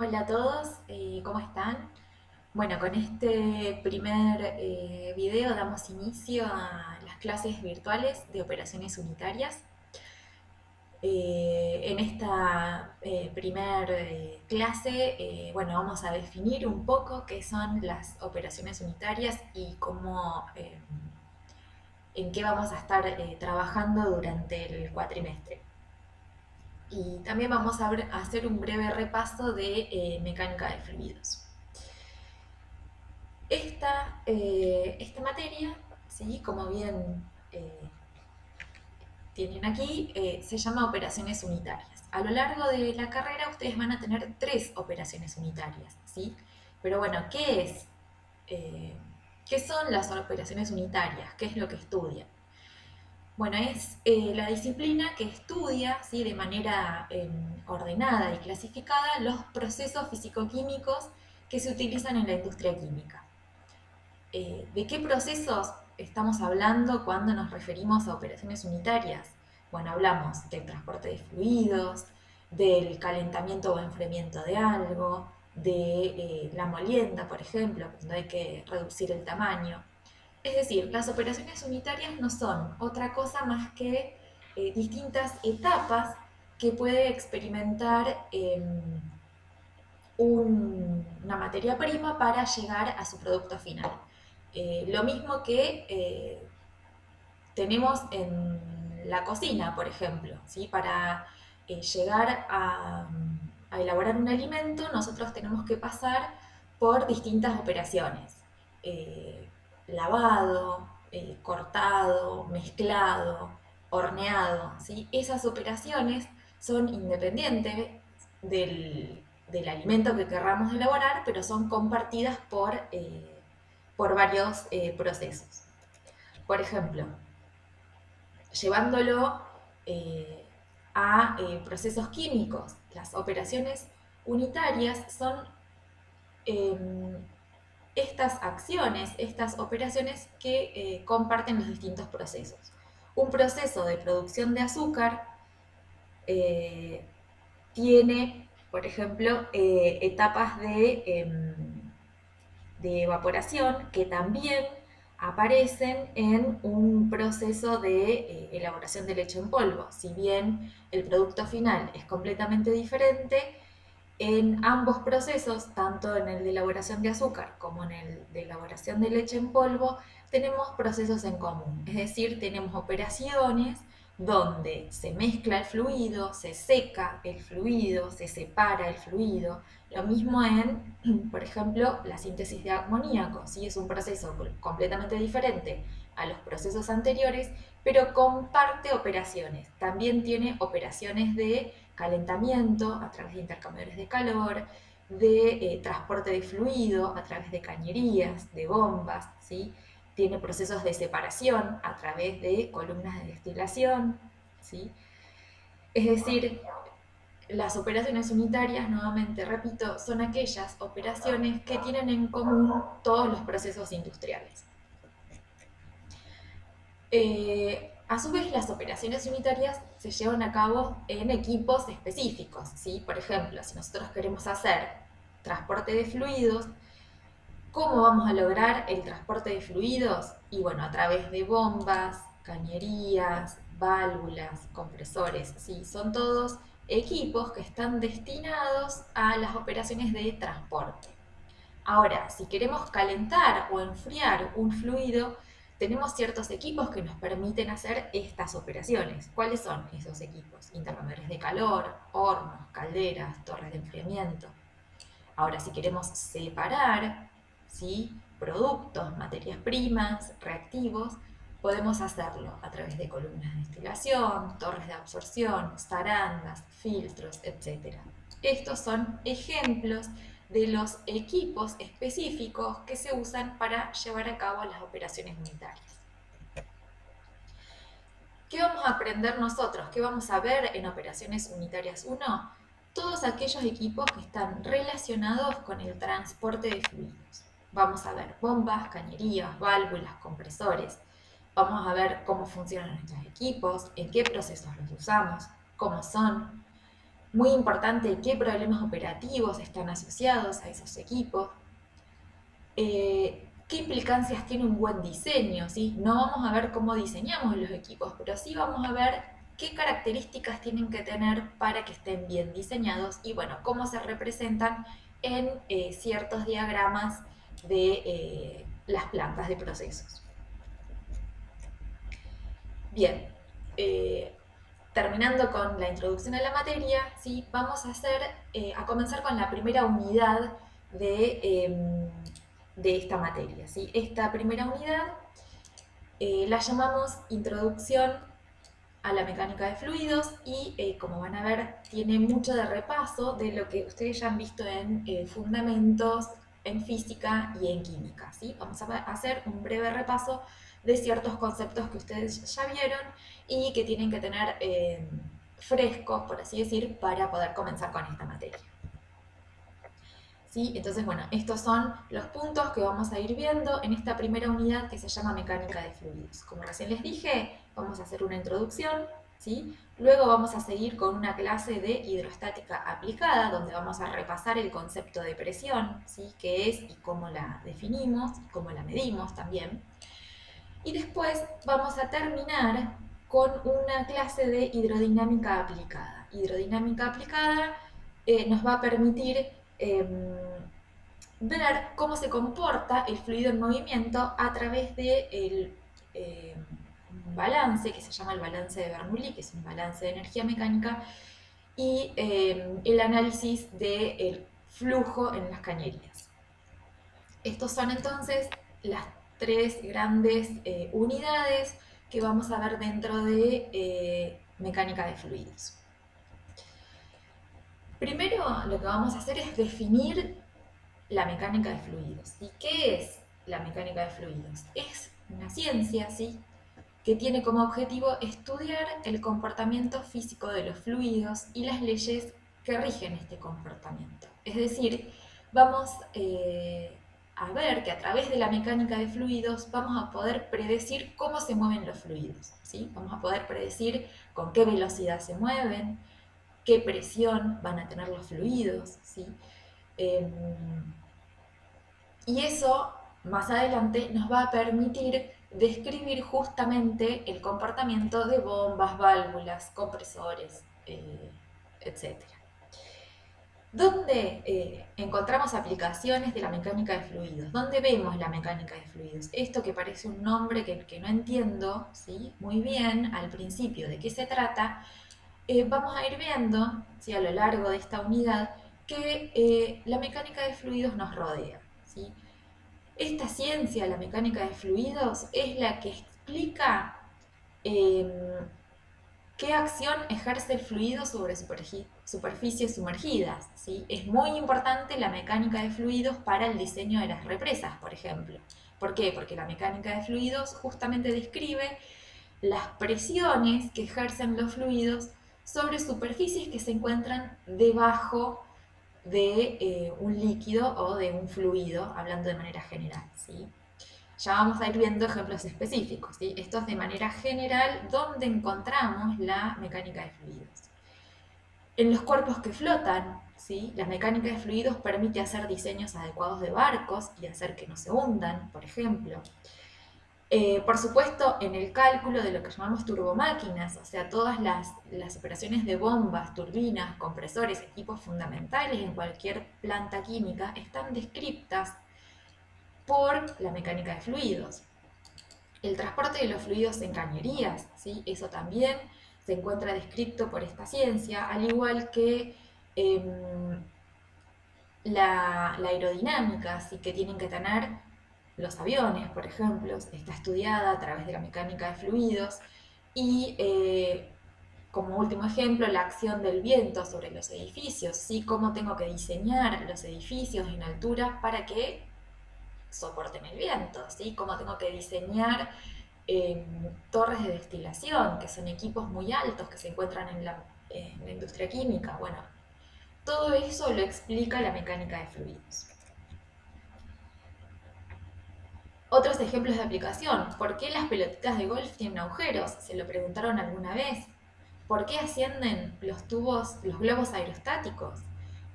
Hola a todos, ¿cómo están? Bueno, con este primer video damos inicio a las clases virtuales de operaciones unitarias. En esta primer clase, bueno, vamos a definir un poco qué son las operaciones unitarias y cómo, en qué vamos a estar trabajando durante el cuatrimestre. Y también vamos a hacer un breve repaso de mecánica de fluidos. Esta materia, ¿sí? Como bien tienen aquí, se llama operaciones unitarias. A lo largo de la carrera ustedes van a tener 3 operaciones unitarias, ¿sí? Pero bueno, ¿qué son las operaciones unitarias? ¿Qué es lo que estudian? Bueno, es la disciplina que estudia, ¿sí? De manera ordenada y clasificada los procesos físico-químicos que se utilizan en la industria química. ¿De qué procesos estamos hablando cuando nos referimos a operaciones unitarias? Bueno, hablamos del transporte de fluidos, del calentamiento o enfriamiento de algo, de la molienda, por ejemplo, cuando hay que reducir el tamaño. Es decir, las operaciones unitarias no son otra cosa más que distintas etapas que puede experimentar una materia prima para llegar a su producto final. Lo mismo que tenemos en la cocina, por ejemplo, ¿sí? Para llegar a elaborar un alimento, nosotros tenemos que pasar por distintas operaciones. Eh, Lavado, cortado, mezclado, horneado, ¿sí? Esas operaciones son independientes del alimento que querramos elaborar, pero son compartidas por varios procesos. Por ejemplo, llevándolo a procesos químicos, las operaciones unitarias son eh, estas acciones, estas operaciones que comparten los distintos procesos. Un proceso de producción de azúcar eh, tiene, por ejemplo, etapas de evaporación que también aparecen en un proceso de elaboración de leche en polvo. Si bien el producto final es completamente diferente, en ambos procesos, tanto en el de elaboración de azúcar como en el de elaboración de leche en polvo, tenemos procesos en común. Es decir, tenemos operaciones donde se mezcla el fluido, se seca el fluido, se separa el fluido. Lo mismo en, por ejemplo, la síntesis de amoníaco. ¿Sí? Es un proceso completamente diferente a los procesos anteriores, pero comparte operaciones. También tiene operaciones de calentamiento a través de intercambiadores de calor, de transporte de fluido a través de cañerías, de bombas, ¿sí? Tiene procesos de separación a través de columnas de destilación, ¿sí? Es decir, las operaciones unitarias, nuevamente repito, son aquellas operaciones que tienen en común todos los procesos industriales. A su vez, las operaciones unitarias se llevan a cabo en equipos específicos, ¿sí? Por ejemplo, si nosotros queremos hacer transporte de fluidos, ¿cómo vamos a lograr el transporte de fluidos? Y bueno, a través de bombas, cañerías, válvulas, compresores, ¿sí? Son todos equipos que están destinados a las operaciones de transporte. Ahora, si queremos calentar o enfriar un fluido, tenemos ciertos equipos que nos permiten hacer estas operaciones. ¿Cuáles son esos equipos? Intercambiadores de calor, hornos, calderas, torres de enfriamiento. Ahora, si queremos separar, ¿sí? Productos, materias primas, reactivos, podemos hacerlo a través de columnas de destilación, torres de absorción, zarandas, filtros, etc. Estos son ejemplos de los equipos específicos que se usan para llevar a cabo las operaciones unitarias. ¿Qué vamos a aprender nosotros? ¿Qué vamos a ver en Operaciones Unitarias 1? Todos aquellos equipos que están relacionados con el transporte de fluidos. Vamos a ver bombas, cañerías, válvulas, compresores. Vamos a ver cómo funcionan estos equipos, en qué procesos los usamos, cómo son. Muy importante qué problemas operativos están asociados a esos equipos. ¿Qué implicancias tiene un buen diseño? ¿Sí? No vamos a ver cómo diseñamos los equipos, pero sí vamos a ver qué características tienen que tener para que estén bien diseñados y bueno, cómo se representan en ciertos diagramas de las plantas de procesos. Bien, terminando con la introducción a la materia, ¿sí? Vamos a comenzar con la primera unidad de esta materia, ¿sí? Esta primera unidad la llamamos Introducción a la mecánica de fluidos y como van a ver tiene mucho de repaso de lo que ustedes ya han visto en fundamentos, en física y en química, ¿sí? Vamos a hacer un breve repaso de ciertos conceptos que ustedes ya vieron y que tienen que tener frescos, por así decir, para poder comenzar con esta materia. ¿Sí? Entonces, bueno, estos son los puntos que vamos a ir viendo en esta primera unidad que se llama mecánica de fluidos. Como recién les dije, vamos a hacer una introducción, ¿sí? Luego vamos a seguir con una clase de hidrostática aplicada, donde vamos a repasar el concepto de presión, ¿sí? Qué es y cómo la definimos, cómo la medimos también. Y después vamos a terminar con una clase de hidrodinámica aplicada. Hidrodinámica aplicada nos va a permitir ver cómo se comporta el fluido en movimiento a través del balance, que se llama el balance de Bernoulli, que es un balance de energía mecánica, y el análisis del flujo en las cañerías. Estos son entonces las tres grandes unidades que vamos a ver dentro de mecánica de fluidos. Primero lo que vamos a hacer es definir la mecánica de fluidos. ¿Y qué es la mecánica de fluidos? Es una ciencia, ¿sí?, que tiene como objetivo estudiar el comportamiento físico de los fluidos y las leyes que rigen este comportamiento. Es decir, vamos a ver que a través de la mecánica de fluidos vamos a poder predecir cómo se mueven los fluidos, ¿sí? Vamos a poder predecir con qué velocidad se mueven, qué presión van a tener los fluidos, ¿sí? Y eso, más adelante, nos va a permitir describir justamente el comportamiento de bombas, válvulas, compresores, etc. ¿Dónde encontramos aplicaciones de la mecánica de fluidos? ¿Dónde vemos la mecánica de fluidos? Esto que parece un nombre que no entiendo, ¿sí?, muy bien al principio de qué se trata, vamos a ir viendo, ¿sí?, a lo largo de esta unidad que la mecánica de fluidos nos rodea, ¿sí? Esta ciencia, la mecánica de fluidos, es la que explica qué acción ejerce el fluido sobre superficies sumergidas, ¿sí? Es muy importante la mecánica de fluidos para el diseño de las represas, por ejemplo. ¿Por qué? Porque la mecánica de fluidos justamente describe las presiones que ejercen los fluidos sobre superficies que se encuentran debajo de un líquido o de un fluido, hablando de manera general, ¿sí? Ya vamos a ir viendo ejemplos específicos, ¿sí? Esto es de manera general donde encontramos la mecánica de fluidos. En los cuerpos que flotan, ¿sí?, la mecánica de fluidos permite hacer diseños adecuados de barcos y hacer que no se hundan, por ejemplo. Por supuesto, en el cálculo de lo que llamamos turbomáquinas, o sea, todas las operaciones de bombas, turbinas, compresores, equipos fundamentales en cualquier planta química, están descritas por la mecánica de fluidos. El transporte de los fluidos en cañerías, ¿sí?, eso también se encuentra descrito por esta ciencia, al igual que la aerodinámica, ¿sí?, que tienen que tener los aviones, por ejemplo, está estudiada a través de la mecánica de fluidos y como último ejemplo, la acción del viento sobre los edificios, ¿sí?, cómo tengo que diseñar los edificios en altura para que soporten el viento, ¿sí?, cómo tengo que diseñar torres de destilación, que son equipos muy altos que se encuentran en la industria química. Bueno, todo eso lo explica la mecánica de fluidos. Otros ejemplos de aplicación. ¿Por qué las pelotitas de golf tienen agujeros? ¿Se lo preguntaron alguna vez? ¿Por qué ascienden los globos aerostáticos?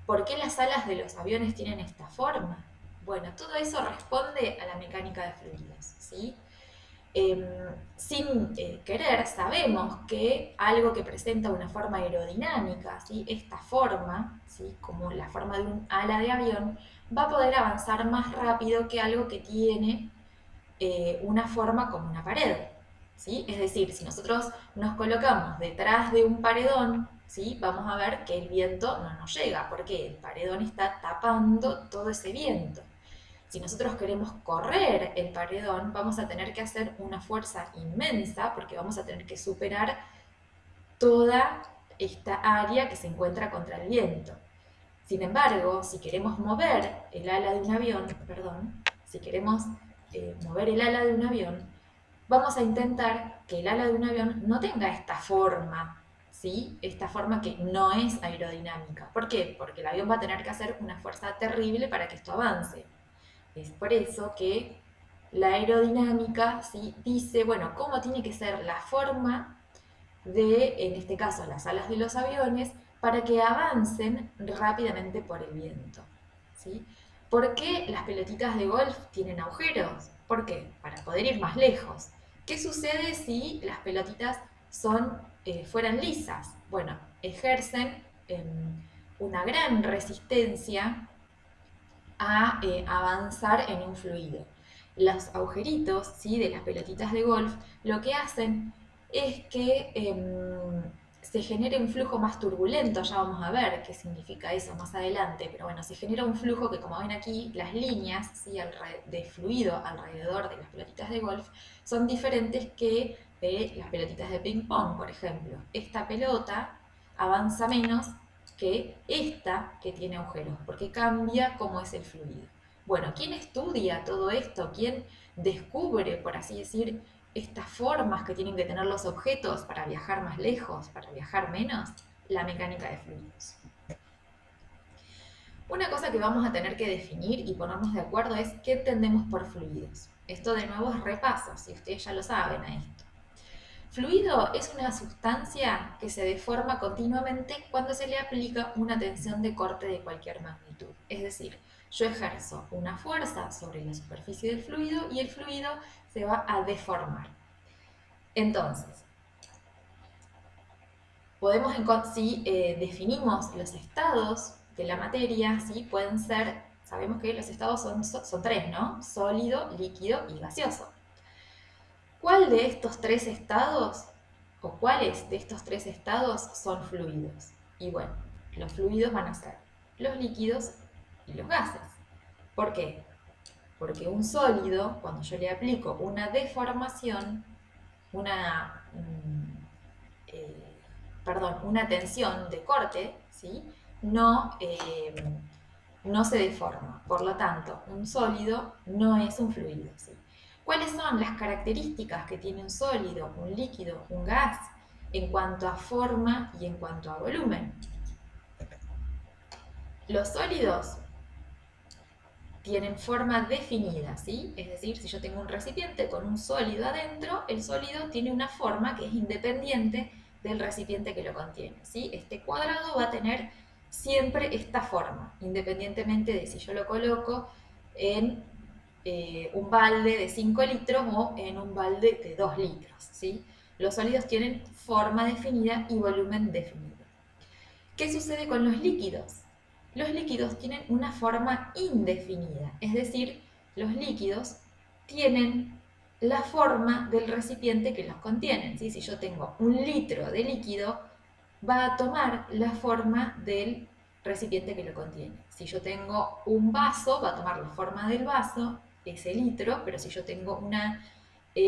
¿Por qué las alas de los aviones tienen esta forma? Bueno, todo eso responde a la mecánica de fluidos, ¿sí? Sin querer, sabemos que algo que presenta una forma aerodinámica, ¿sí? Esta forma, ¿sí? Como la forma de un ala de avión, va a poder avanzar más rápido que algo que tiene una forma como una pared, ¿sí? Es decir, si nosotros nos colocamos detrás de un paredón, ¿sí? Vamos a ver que el viento no nos llega, porque el paredón está tapando todo ese viento. Si nosotros queremos correr el paredón, vamos a tener que hacer una fuerza inmensa, porque vamos a tener que superar toda esta área que se encuentra contra el viento. Sin embargo, si queremos mover el ala de un avión, si queremos mover el ala de un avión, vamos a intentar que el ala de un avión no tenga esta forma, ¿sí? Esta forma que no es aerodinámica. ¿Por qué? Porque el avión va a tener que hacer una fuerza terrible para que esto avance. Es por eso que la aerodinámica, ¿sí? Dice, bueno, cómo tiene que ser la forma de, en este caso, las alas de los aviones para que avancen rápidamente por el viento, ¿sí? ¿Por qué las pelotitas de golf tienen agujeros? ¿Por qué? Para poder ir más lejos. ¿Qué sucede si las pelotitas fueran lisas? Bueno, ejercen una gran resistencia a avanzar en un fluido. Los agujeritos, ¿sí? De las pelotitas de golf lo que hacen es que se genere un flujo más turbulento. Ya vamos a ver qué significa eso más adelante, pero bueno, se genera un flujo que, como ven aquí, las líneas, ¿sí? De fluido alrededor de las pelotitas de golf son diferentes que de las pelotitas de ping pong, por ejemplo. Esta pelota avanza menos que esta que tiene agujeros, porque cambia cómo es el fluido. Bueno, ¿quién estudia todo esto? ¿Quién descubre, por así decir, estas formas que tienen que tener los objetos para viajar más lejos, para viajar menos? La mecánica de fluidos. Una cosa que vamos a tener que definir y ponernos de acuerdo es qué entendemos por fluidos. Esto de nuevo es repaso, si ustedes ya lo saben a esto. Fluido es una sustancia que se deforma continuamente cuando se le aplica una tensión de corte de cualquier magnitud. Es decir, yo ejerzo una fuerza sobre la superficie del fluido y el fluido se va a deformar. Entonces, podemos, si definimos los estados de la materia, ¿sí? Pueden ser, sabemos que los estados son tres, ¿no? Sólido, líquido y gaseoso. ¿Cuál de estos tres estados o cuáles de estos tres estados son fluidos? Y bueno, los fluidos van a ser los líquidos y los gases. ¿Por qué? Porque un sólido, cuando yo le aplico una deformación, una tensión de corte, ¿sí? no se deforma. Por lo tanto, un sólido no es un fluido, ¿sí? ¿Cuáles son las características que tiene un sólido, un líquido, un gas en cuanto a forma y en cuanto a volumen? Los sólidos tienen forma definida, ¿sí? Es decir, si yo tengo un recipiente con un sólido adentro, el sólido tiene una forma que es independiente del recipiente que lo contiene, ¿sí? Este cuadrado va a tener siempre esta forma, independientemente de si yo lo coloco en un balde de 5 litros o en un balde de 2 litros, ¿sí? Los sólidos tienen forma definida y volumen definido. ¿Qué sucede con los líquidos? Los líquidos tienen una forma indefinida, es decir, los líquidos tienen la forma del recipiente que los contienen, ¿sí? Si yo tengo un litro de líquido, va a tomar la forma del recipiente que lo contiene. Si yo tengo un vaso, va a tomar la forma del vaso, ese litro, pero si yo tengo una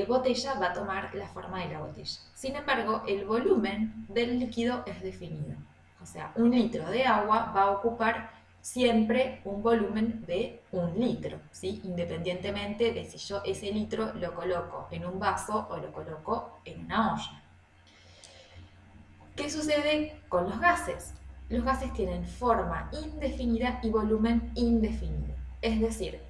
botella, va a tomar la forma de la botella. Sin embargo, el volumen del líquido es definido. O sea, un litro de agua va a ocupar siempre un volumen de 1 litro, ¿sí? Independientemente de si yo ese litro lo coloco en un vaso o lo coloco en una olla. ¿Qué sucede con los gases? Los gases tienen forma indefinida y volumen indefinido. Es decir,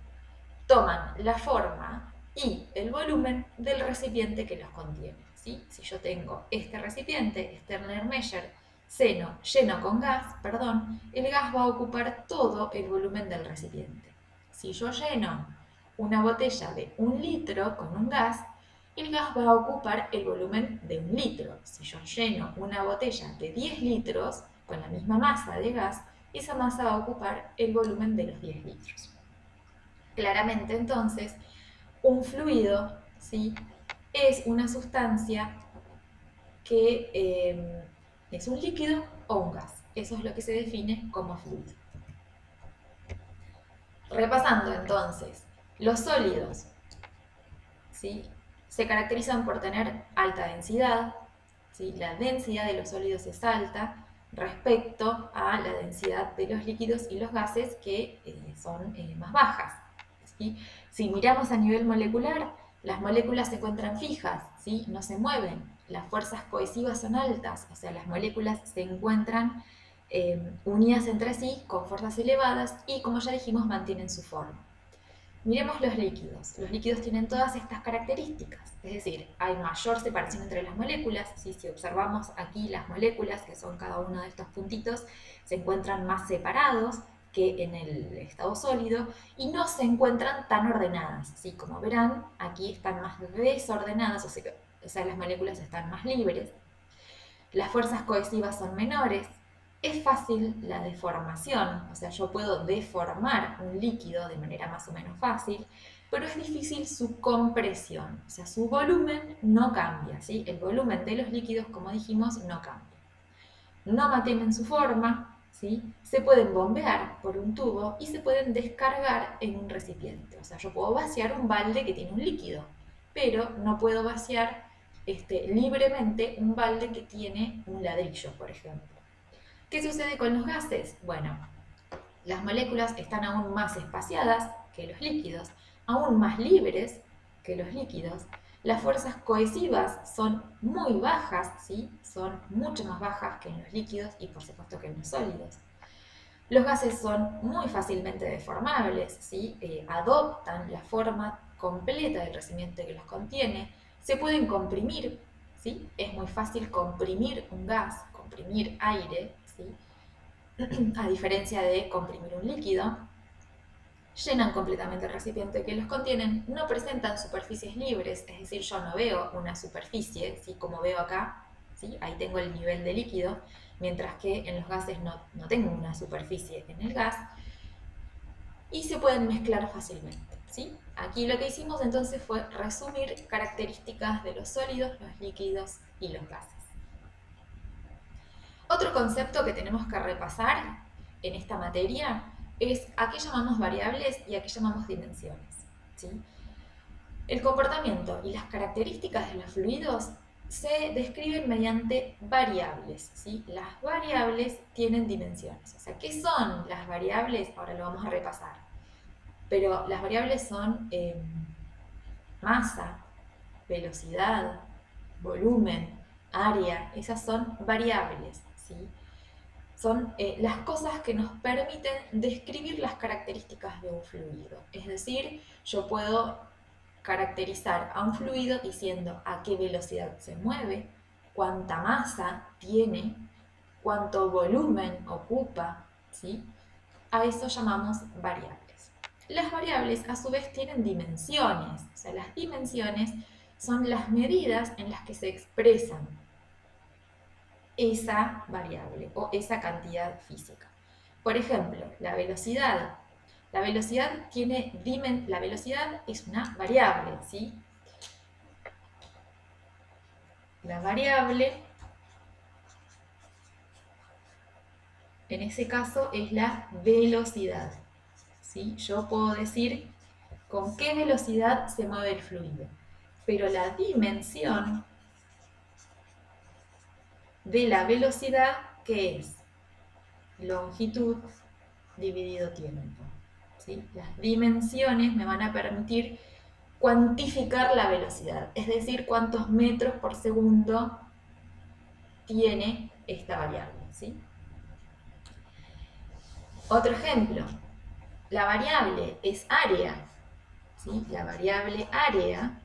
toman la forma y el volumen del recipiente que los contiene. ¿sí? Si yo tengo este recipiente, Sterner Meyer, lleno con gas, el gas va a ocupar todo el volumen del recipiente. Si yo lleno una botella de 1 litro con un gas, el gas va a ocupar el volumen de 1 litro. Si yo lleno una botella de 10 litros con la misma masa de gas, esa masa va a ocupar el volumen de los 10 litros. Claramente, entonces, un fluido, ¿sí?, es una sustancia que es un líquido o un gas. Eso es lo que se define como fluido. Repasando entonces, los sólidos, ¿sí?, se caracterizan por tener alta densidad, ¿sí? La densidad de los sólidos es alta respecto a la densidad de los líquidos y los gases que son más bajas, ¿sí? Si miramos a nivel molecular, las moléculas se encuentran fijas, ¿sí?, no se mueven. Las fuerzas cohesivas son altas, o sea, las moléculas se encuentran unidas entre sí con fuerzas elevadas y, como ya dijimos, mantienen su forma. Miremos los líquidos. Los líquidos tienen todas estas características, es decir, hay mayor separación entre las moléculas. ¿Sí? Si observamos aquí las moléculas, que son cada uno de estos puntitos, se encuentran más separados que en el estado sólido y no se encuentran tan ordenadas. ¿Sí? Como verán, aquí están más desordenadas, o sea, las moléculas están más libres. Las fuerzas cohesivas son menores. Es fácil la deformación, o sea, yo puedo deformar un líquido de manera más o menos fácil, pero es difícil su compresión, o sea, su volumen no cambia, ¿sí? El volumen de los líquidos, como dijimos, no cambia. No mantienen su forma, ¿sí? Se pueden bombear por un tubo y se pueden descargar en un recipiente. O sea, yo puedo vaciar un balde que tiene un líquido, pero no puedo vaciar libremente un balde que tiene un ladrillo, por ejemplo. ¿Qué sucede con los gases? Bueno, las moléculas están aún más espaciadas que los líquidos, aún más libres que los líquidos. Las fuerzas cohesivas son muy bajas, ¿sí? Son mucho más bajas que en los líquidos y por supuesto que en los sólidos. Los gases son muy fácilmente deformables, ¿sí? Adoptan la forma completa del recipiente que los contiene, se pueden comprimir, ¿sí? Es muy fácil comprimir un gas, comprimir aire, ¿sí?, a diferencia de comprimir un líquido. Llenan completamente el recipiente que los contienen, no presentan superficies libres, es decir, yo no veo una superficie, ¿sí?, como veo acá, ¿sí?, ahí tengo el nivel de líquido, mientras que en los gases no tengo una superficie en el gas, y se pueden mezclar fácilmente, ¿sí? Aquí lo que hicimos entonces fue resumir características de los sólidos, los líquidos y los gases. Otro concepto que tenemos que repasar en esta materia es a qué llamamos variables y a qué llamamos dimensiones, ¿sí? El comportamiento y las características de los fluidos se describen mediante variables, ¿sí? Las variables tienen dimensiones. O sea, ¿qué son las variables? Ahora lo vamos a repasar. Pero las variables son masa, velocidad, volumen, área. Esas son variables, ¿sí? Son las cosas que nos permiten describir las características de un fluido. Es decir, yo puedo caracterizar a un fluido diciendo a qué velocidad se mueve, cuánta masa tiene, cuánto volumen ocupa, ¿sí? A eso llamamos variables. Las variables a su vez tienen dimensiones, o sea, las dimensiones son las medidas en las que se expresan esa variable o esa cantidad física. Por ejemplo, la velocidad. La velocidad es una variable, ¿sí? La variable, en ese caso, es la velocidad, ¿sí? Yo puedo decir con qué velocidad se mueve el fluido, pero la dimensión de la velocidad, ¿qué es? Longitud dividido tiempo, ¿sí? Las dimensiones me van a permitir cuantificar la velocidad, es decir, cuántos metros por segundo tiene esta variable, ¿sí? Otro ejemplo, la variable es área, ¿sí? La variable área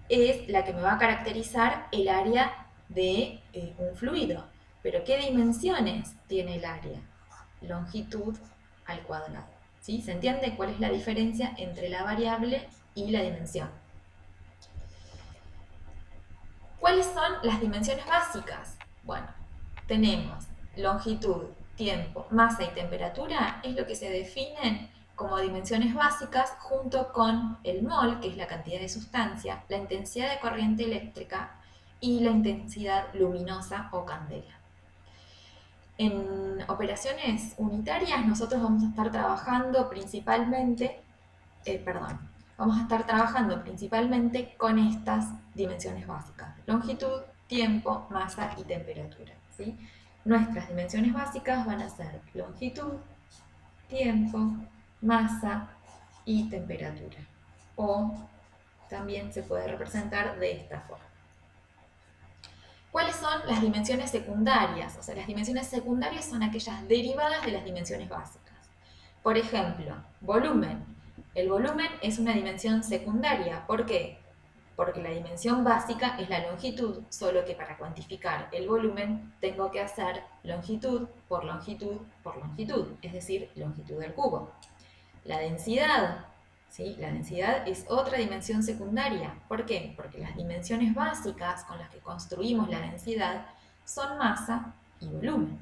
es la que me va a caracterizar el área de un fluido. Pero ¿qué dimensiones tiene el área? Longitud al cuadrado. ¿Sí? ¿Se entiende cuál es la diferencia entre la variable y la dimensión? ¿Cuáles son las dimensiones básicas? Bueno, tenemos longitud, tiempo, masa y temperatura, es lo que se definen como dimensiones básicas junto con el mol, que es la cantidad de sustancia, la intensidad de corriente eléctrica y la intensidad luminosa o candela. En operaciones unitarias nosotros vamos a estar trabajando principalmente, con estas dimensiones básicas: longitud, tiempo, masa y temperatura. ¿Sí? Nuestras dimensiones básicas van a ser longitud, tiempo, masa y temperatura. O también se puede representar de esta forma. ¿Cuáles son las dimensiones secundarias? O sea, las dimensiones secundarias son aquellas derivadas de las dimensiones básicas. Por ejemplo, volumen. El volumen es una dimensión secundaria. ¿Por qué? Porque la dimensión básica es la longitud, solo que para cuantificar el volumen tengo que hacer longitud por longitud por longitud, es decir, longitud del cubo. La densidad. ¿Sí? La densidad es otra dimensión secundaria. ¿Por qué? Porque las dimensiones básicas con las que construimos la densidad son masa y volumen.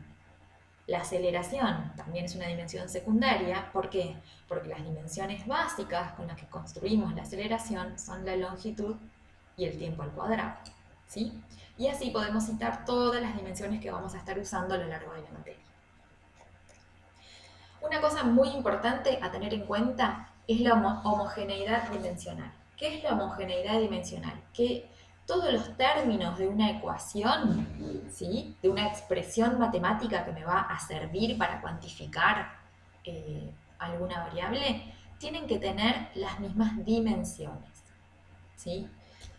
La aceleración también es una dimensión secundaria. ¿Por qué? Porque las dimensiones básicas con las que construimos la aceleración son la longitud y el tiempo al cuadrado. ¿Sí? Y así podemos citar todas las dimensiones que vamos a estar usando a lo largo de la materia. Una cosa muy importante a tener en cuenta es la homogeneidad dimensional. ¿Qué es la homogeneidad dimensional? Que todos los términos de una ecuación, ¿sí? De una expresión matemática que me va a servir para cuantificar alguna variable, tienen que tener las mismas dimensiones. ¿Sí?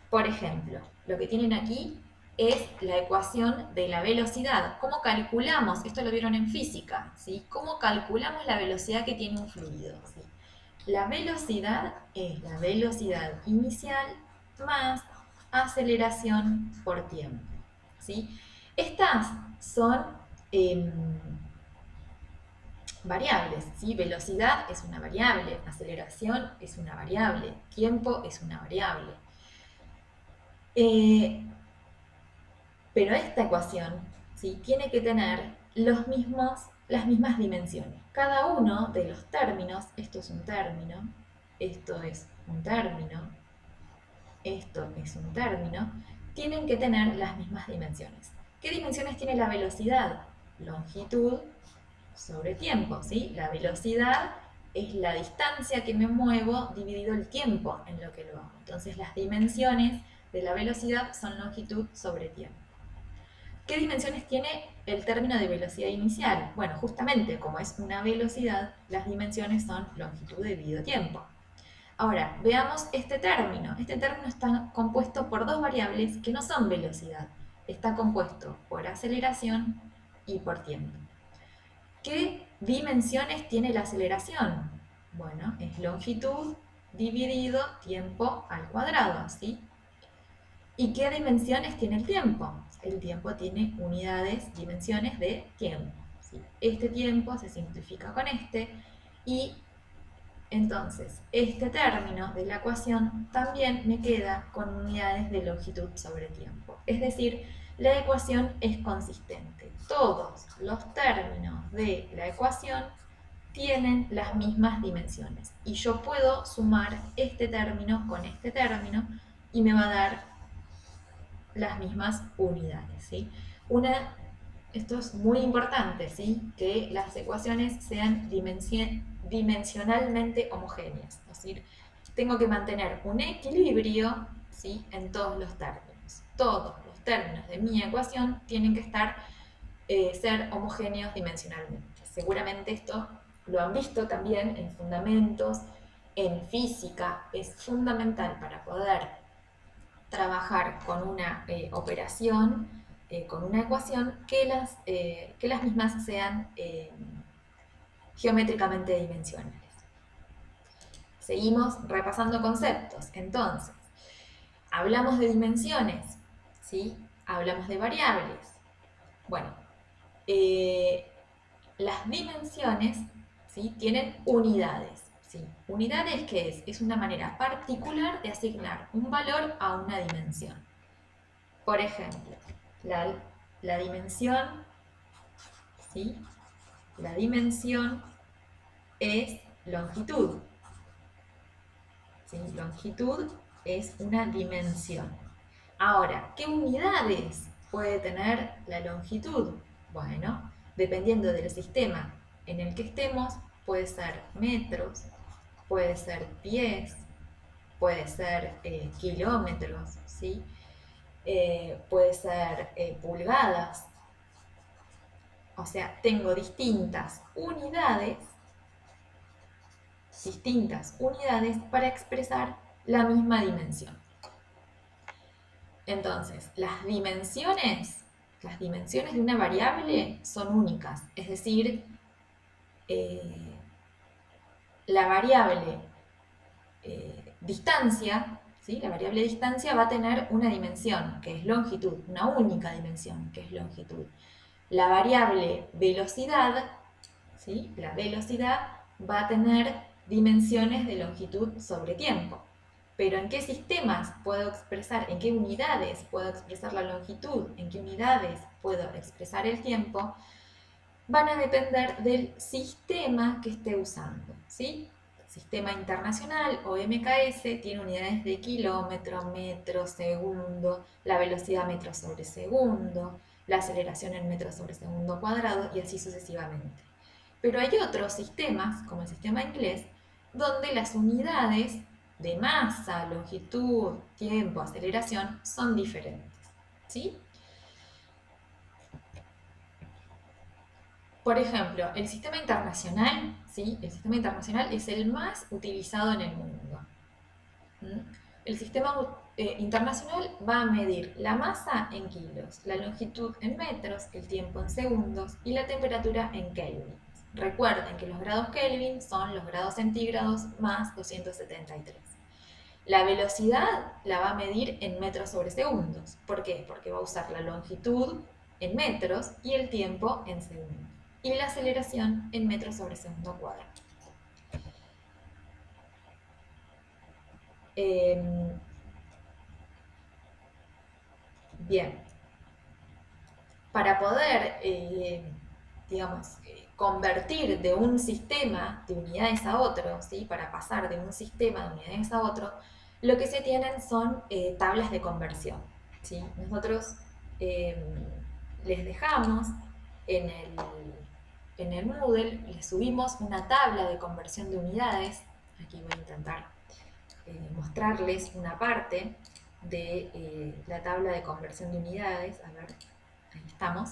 Por ejemplo, lo que tienen aquí es la ecuación de la velocidad. ¿Cómo calculamos? Esto lo vieron en física, ¿sí? ¿Cómo calculamos la velocidad que tiene un fluido? ¿Sí? La velocidad es la velocidad inicial más aceleración por tiempo, ¿sí? Estas son variables, ¿sí? Velocidad es una variable, aceleración es una variable, tiempo es una variable. Pero esta ecuación, ¿sí? Tiene que tener las mismas dimensiones. Cada uno de los términos, esto es un término, esto es un término, esto es un término, tienen que tener las mismas dimensiones. ¿Qué dimensiones tiene la velocidad? Longitud sobre tiempo, ¿sí? La velocidad es la distancia que me muevo dividido el tiempo en lo que lo hago. Entonces las dimensiones de la velocidad son longitud sobre tiempo. ¿Qué dimensiones tiene el término de velocidad inicial? Bueno, justamente como es una velocidad, las dimensiones son longitud dividido tiempo. Ahora, veamos este término. Este término está compuesto por dos variables que no son velocidad. Está compuesto por aceleración y por tiempo. ¿Qué dimensiones tiene la aceleración? Bueno, es longitud dividido tiempo al cuadrado, ¿sí? ¿Y qué dimensiones tiene el tiempo? El tiempo tiene unidades, dimensiones de tiempo, ¿sí? Este tiempo se simplifica con este y entonces este término de la ecuación también me queda con unidades de longitud sobre tiempo. Es decir, la ecuación es consistente. Todos los términos de la ecuación tienen las mismas dimensiones. Y yo puedo sumar este término con este término y me va a dar las mismas unidades, ¿sí? Esto es muy importante, ¿sí? Que las ecuaciones sean dimensionalmente homogéneas, es decir, tengo que mantener un equilibrio, ¿sí? En todos los términos. Todos los términos de mi ecuación tienen que ser homogéneos dimensionalmente. Seguramente esto lo han visto también en fundamentos, en física. Es fundamental para poder trabajar con una operación, con una ecuación, que las mismas sean geométricamente dimensionales. Seguimos repasando conceptos. Entonces, Hablamos de dimensiones, ¿sí? Hablamos de variables. Bueno, las dimensiones, ¿sí? Tienen unidades, ¿sí? ¿Unidades qué es? Es una manera particular de asignar un valor a una dimensión. Por ejemplo, la dimensión, ¿sí? La dimensión es longitud, ¿sí? Longitud es una dimensión. Ahora, ¿qué unidades puede tener la longitud? Bueno, dependiendo del sistema en el que estemos, puede ser metros, puede ser pies, puede ser kilómetros, ¿sí? Puede ser pulgadas. O sea, tengo distintas unidades para expresar la misma dimensión. Entonces, las dimensiones de una variable son únicas, es decir, la variable distancia, ¿sí? La variable distancia va a tener una dimensión, que es longitud, una única dimensión, que es longitud. La variable velocidad, ¿sí? La velocidad va a tener dimensiones de longitud sobre tiempo. Pero ¿en qué sistemas puedo expresar, en qué unidades puedo expresar la longitud, en qué unidades puedo expresar el tiempo? Van a depender del sistema que esté usando, ¿sí? Sistema internacional o MKS tiene unidades de kilómetro, metro, segundo, la velocidad metro sobre segundo, la aceleración en metro sobre segundo cuadrado y así sucesivamente. Pero hay otros sistemas, como el sistema inglés, donde las unidades de masa, longitud, tiempo, aceleración son diferentes, ¿sí? Por ejemplo, el sistema internacional, ¿sí? El sistema internacional es el más utilizado en el mundo. El sistema internacional va a medir la masa en kilos, la longitud en metros, el tiempo en segundos y la temperatura en kelvin. Recuerden que los grados Kelvin son los grados centígrados más 273. La velocidad la va a medir en metros sobre segundos. ¿Por qué? Porque va a usar la longitud en metros y el tiempo en segundos. Y la aceleración en metros sobre segundo cuadrado. Bien. Para poder, digamos, convertir de un sistema de unidades a otro, ¿sí? Para pasar de un sistema de unidades a otro, lo que se tienen son tablas de conversión, ¿sí? Nosotros les dejamos en el Moodle, les subimos una tabla de conversión de unidades. Aquí voy a intentar mostrarles una parte de la tabla de conversión de unidades. A ver, ahí estamos.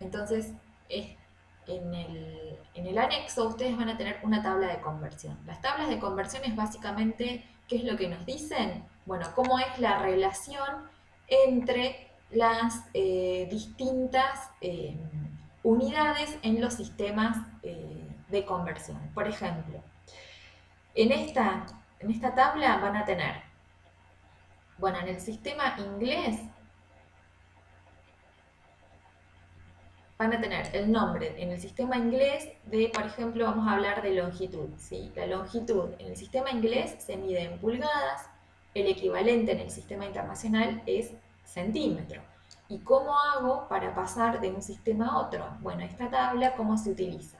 Entonces, en el anexo ustedes van a tener una tabla de conversión. Las tablas de conversión es básicamente, ¿qué es lo que nos dicen? Bueno, cómo es la relación entre las distintas unidades en los sistemas de conversión. Por ejemplo, en esta tabla van a tener, bueno, en el sistema inglés van a tener el nombre en el sistema inglés de, por ejemplo, vamos a hablar de longitud, ¿sí? La longitud en el sistema inglés se mide en pulgadas, el equivalente en el sistema internacional es centímetro. ¿Y cómo hago para pasar de un sistema a otro? Bueno, esta tabla, ¿cómo se utiliza?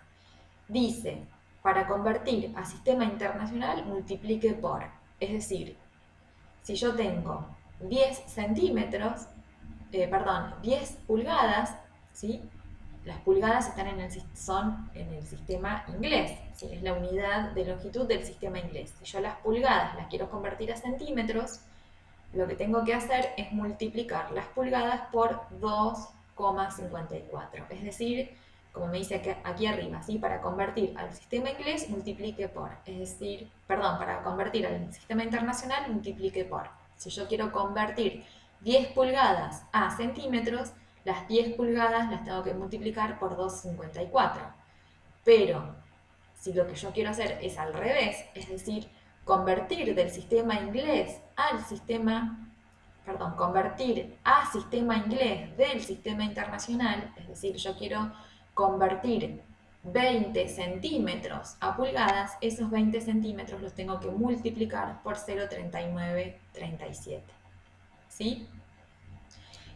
Dice, para convertir a sistema internacional, multiplique por. Es decir, si yo tengo 10 centímetros, 10 pulgadas, ¿sí? Las pulgadas son en el sistema inglés, ¿sí? Es la unidad de longitud del sistema inglés. Si yo las pulgadas las quiero convertir a centímetros, lo que tengo que hacer es multiplicar las pulgadas por 2,54. Es decir, como me dice aquí arriba, ¿sí? Para convertir al sistema inglés, multiplique por. Es decir, para convertir al sistema internacional, multiplique por. Si yo quiero convertir 10 pulgadas a centímetros, las 10 pulgadas las tengo que multiplicar por 2,54. Pero si lo que yo quiero hacer es al revés, es decir, convertir del sistema inglés al sistema, perdón, convertir a sistema inglés del sistema internacional, es decir, yo quiero convertir 20 centímetros a pulgadas, esos 20 centímetros los tengo que multiplicar por 0,3937, ¿sí?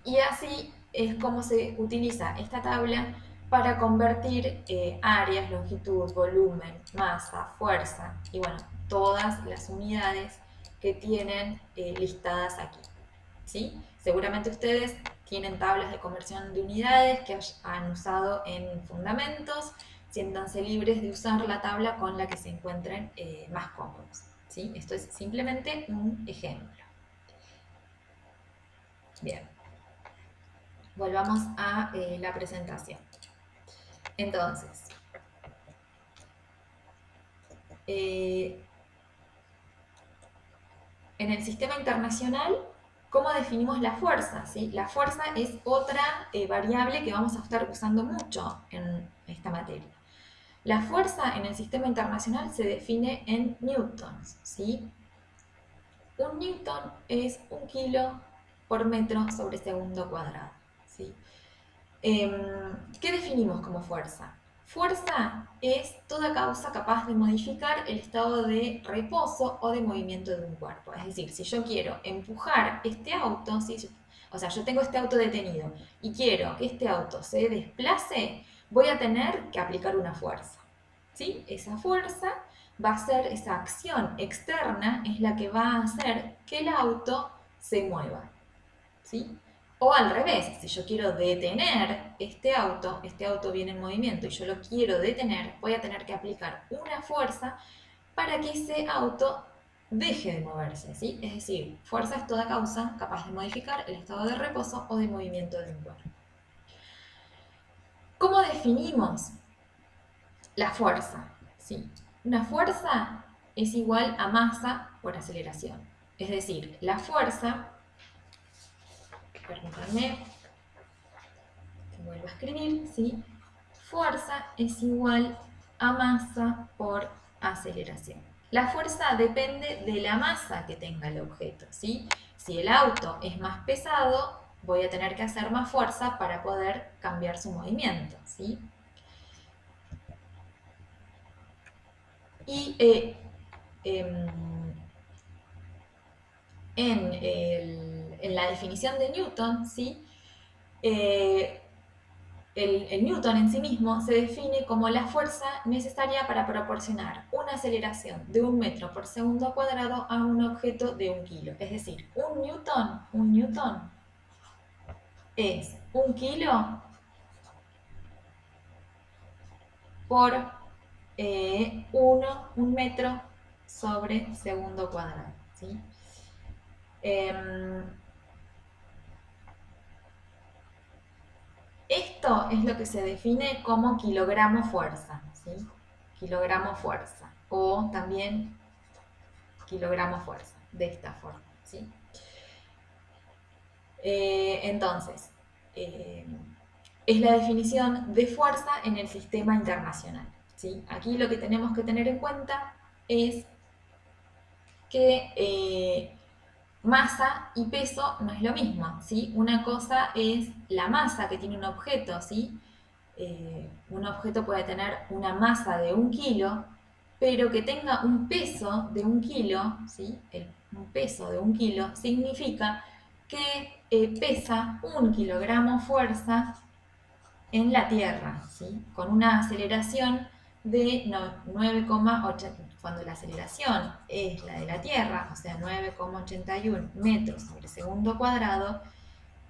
Y así es como se utiliza esta tabla para convertir áreas, longitud, volumen, masa, fuerza y bueno, todas las unidades que tienen listadas aquí, ¿sí? Seguramente ustedes tienen tablas de conversión de unidades que han usado en fundamentos, siéntanse libres de usar la tabla con la que se encuentren más cómodos, ¿sí? Esto es simplemente un ejemplo. Bien. Volvamos a la presentación. Entonces, en el sistema internacional, ¿cómo definimos la fuerza? ¿Sí? La fuerza es otra variable que vamos a estar usando mucho en esta materia. La fuerza en el sistema internacional se define en newtons, ¿sí? Un newton es 1 kilo por metro sobre segundo cuadrado, ¿sí? ¿Qué definimos como fuerza? Fuerza es toda causa capaz de modificar el estado de reposo o de movimiento de un cuerpo. Es decir, si yo quiero empujar este auto, ¿sí? O sea, yo tengo este auto detenido y quiero que este auto se desplace, voy a tener que aplicar una fuerza, ¿sí? Esa fuerza va a ser, esa acción externa es la que va a hacer que el auto se mueva, ¿sí? O al revés, si yo quiero detener este auto viene en movimiento y yo lo quiero detener, voy a tener que aplicar una fuerza para que ese auto deje de moverse, ¿sí? Es decir, fuerza es toda causa capaz de modificar el estado de reposo o de movimiento de un cuerpo. ¿Cómo definimos la fuerza? ¿Sí? Una fuerza es igual a masa por aceleración. Es decir, la fuerza, permítanme que vuelva a escribir, ¿sí? Fuerza es igual a masa por aceleración. La fuerza depende de la masa que tenga el objeto, ¿sí? Si el auto es más pesado, voy a tener que hacer más fuerza para poder cambiar su movimiento, ¿sí? Y en la definición de Newton, ¿sí? El Newton en sí mismo se define como la fuerza necesaria para proporcionar una aceleración de 1 metro por segundo cuadrado a un objeto de 1 kilo. Es decir, un newton es 1 kilo por 1 metro sobre segundo cuadrado, ¿sí? Esto es lo que se define como kilogramo fuerza, ¿sí? Kilogramo fuerza, o también kilogramo fuerza, de esta forma, ¿sí? Entonces, es la definición de fuerza en el sistema internacional, ¿sí? Aquí lo que tenemos que tener en cuenta es que masa y peso no es lo mismo, ¿sí? Una cosa es la masa que tiene un objeto, ¿sí? Un objeto puede tener una masa de 1 kilo, pero que tenga un peso de 1 kilo, ¿sí? Un peso de 1 kilo significa que pesa 1 kilogramo fuerza en la Tierra, ¿sí? Con una aceleración de 9,8, cuando la aceleración es la de la Tierra, o sea 9,81 metros sobre segundo cuadrado,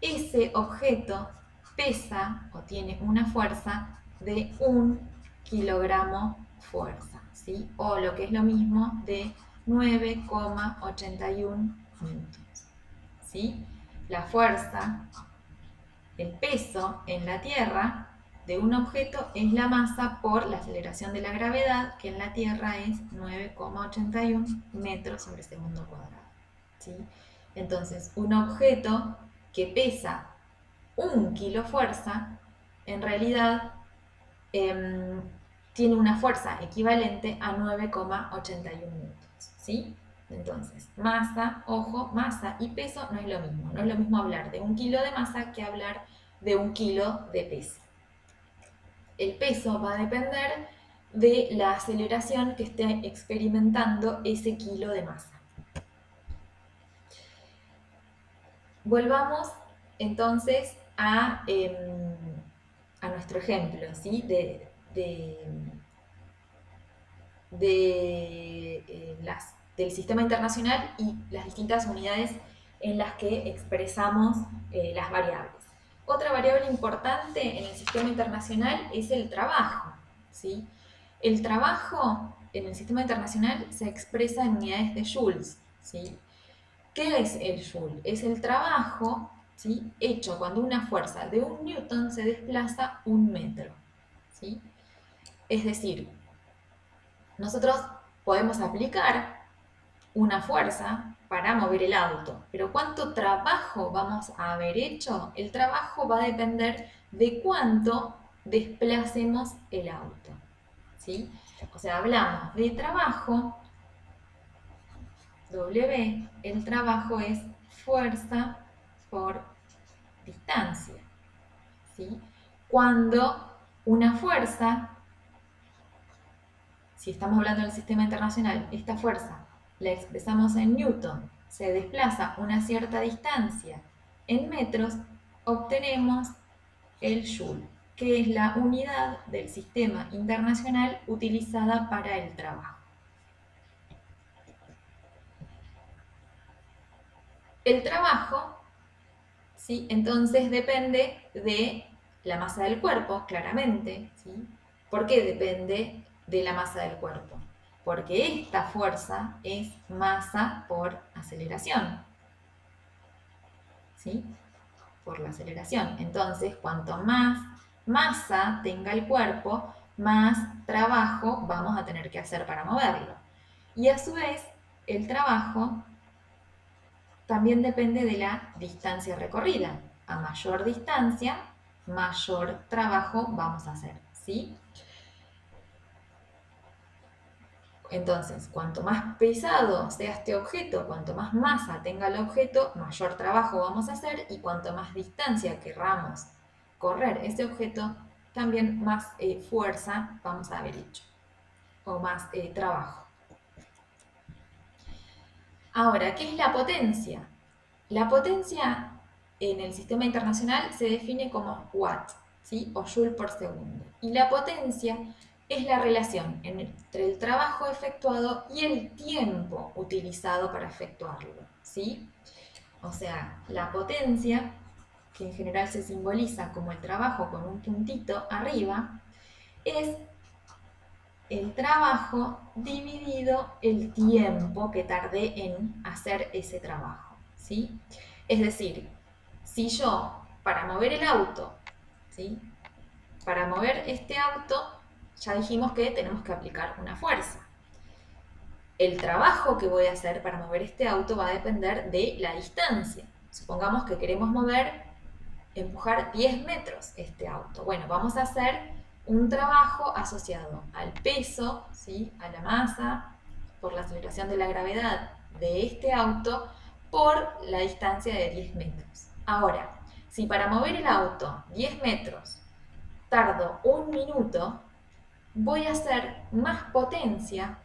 ese objeto pesa o tiene una fuerza de 1 kilogramo fuerza, ¿sí? O lo que es lo mismo de 9,81 newtons, ¿sí? La fuerza, el peso en la Tierra de un objeto es la masa por la aceleración de la gravedad, que en la Tierra es 9,81 metros sobre segundo cuadrado, ¿sí? Entonces, un objeto que pesa 1 kilo fuerza, en realidad tiene una fuerza equivalente a 9,81 newtons, ¿sí? Entonces, masa, ojo, masa y peso no es lo mismo. No es lo mismo hablar de 1 kilo de masa que hablar de 1 kilo de peso. El peso va a depender de la aceleración que esté experimentando ese kilo de masa. Volvamos entonces a nuestro ejemplo, ¿sí? Del sistema internacional y las distintas unidades en las que expresamos las variables. Otra variable importante en el sistema internacional es el trabajo, ¿sí? El trabajo en el sistema internacional se expresa en unidades de joules, ¿sí? ¿Qué es el joule? Es el trabajo, ¿sí?, hecho cuando una fuerza de 1 newton se desplaza 1 metro, ¿sí? Es decir, nosotros podemos aplicar una fuerza para mover el auto, pero ¿cuánto trabajo vamos a haber hecho? El trabajo va a depender de cuánto desplacemos el auto, ¿sí? O sea, hablamos de trabajo, W, el trabajo es fuerza por distancia, ¿sí? Cuando una fuerza, si estamos hablando del sistema internacional, esta fuerza la expresamos en newton, se desplaza una cierta distancia en metros, obtenemos el joule, que es la unidad del sistema internacional utilizada para el trabajo. El trabajo, ¿sí?, entonces depende de la masa del cuerpo, claramente, ¿sí? ¿Por qué depende de la masa del cuerpo? Porque esta fuerza es masa por aceleración, ¿sí? Por la aceleración. Entonces, cuanto más masa tenga el cuerpo, más trabajo vamos a tener que hacer para moverlo. Y a su vez, el trabajo también depende de la distancia recorrida. A mayor distancia, mayor trabajo vamos a hacer, ¿sí? Entonces, cuanto más pesado sea este objeto, cuanto más masa tenga el objeto, mayor trabajo vamos a hacer, y cuanto más distancia querramos correr ese objeto, también más fuerza vamos a haber hecho, o más trabajo. Ahora, ¿qué es la potencia? La potencia en el sistema internacional se define como watt, ¿sí?, o joule por segundo. Y la potencia es la relación entre el trabajo efectuado y el tiempo utilizado para efectuarlo, ¿sí? O sea, la potencia, que en general se simboliza como el trabajo con un puntito arriba, es el trabajo dividido el tiempo que tardé en hacer ese trabajo, ¿sí? Es decir, si yo, para mover el auto, ¿sí?, para mover este auto, ya dijimos que tenemos que aplicar una fuerza. El trabajo que voy a hacer para mover este auto va a depender de la distancia. Supongamos que queremos empujar 10 metros este auto. Bueno, vamos a hacer un trabajo asociado al peso, ¿sí?, a la masa, por la aceleración de la gravedad de este auto, por la distancia de 10 metros. Ahora, si para mover el auto 10 metros tardo 1 minuto, voy a hacer más potencia,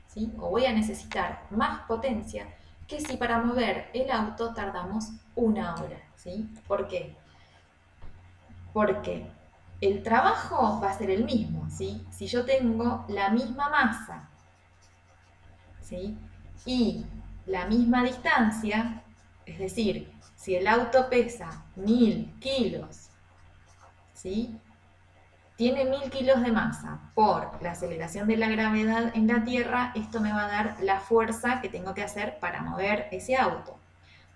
¿sí?, o voy a necesitar más potencia que si para mover el auto tardamos 1 hora, ¿sí? ¿Por qué? Porque el trabajo va a ser el mismo, ¿sí? Si yo tengo la misma masa, ¿sí?, y la misma distancia, es decir, si el auto pesa 1000 kilos, ¿sí?, tiene 1000 kilos de masa, por la aceleración de la gravedad en la Tierra, esto me va a dar la fuerza que tengo que hacer para mover ese auto.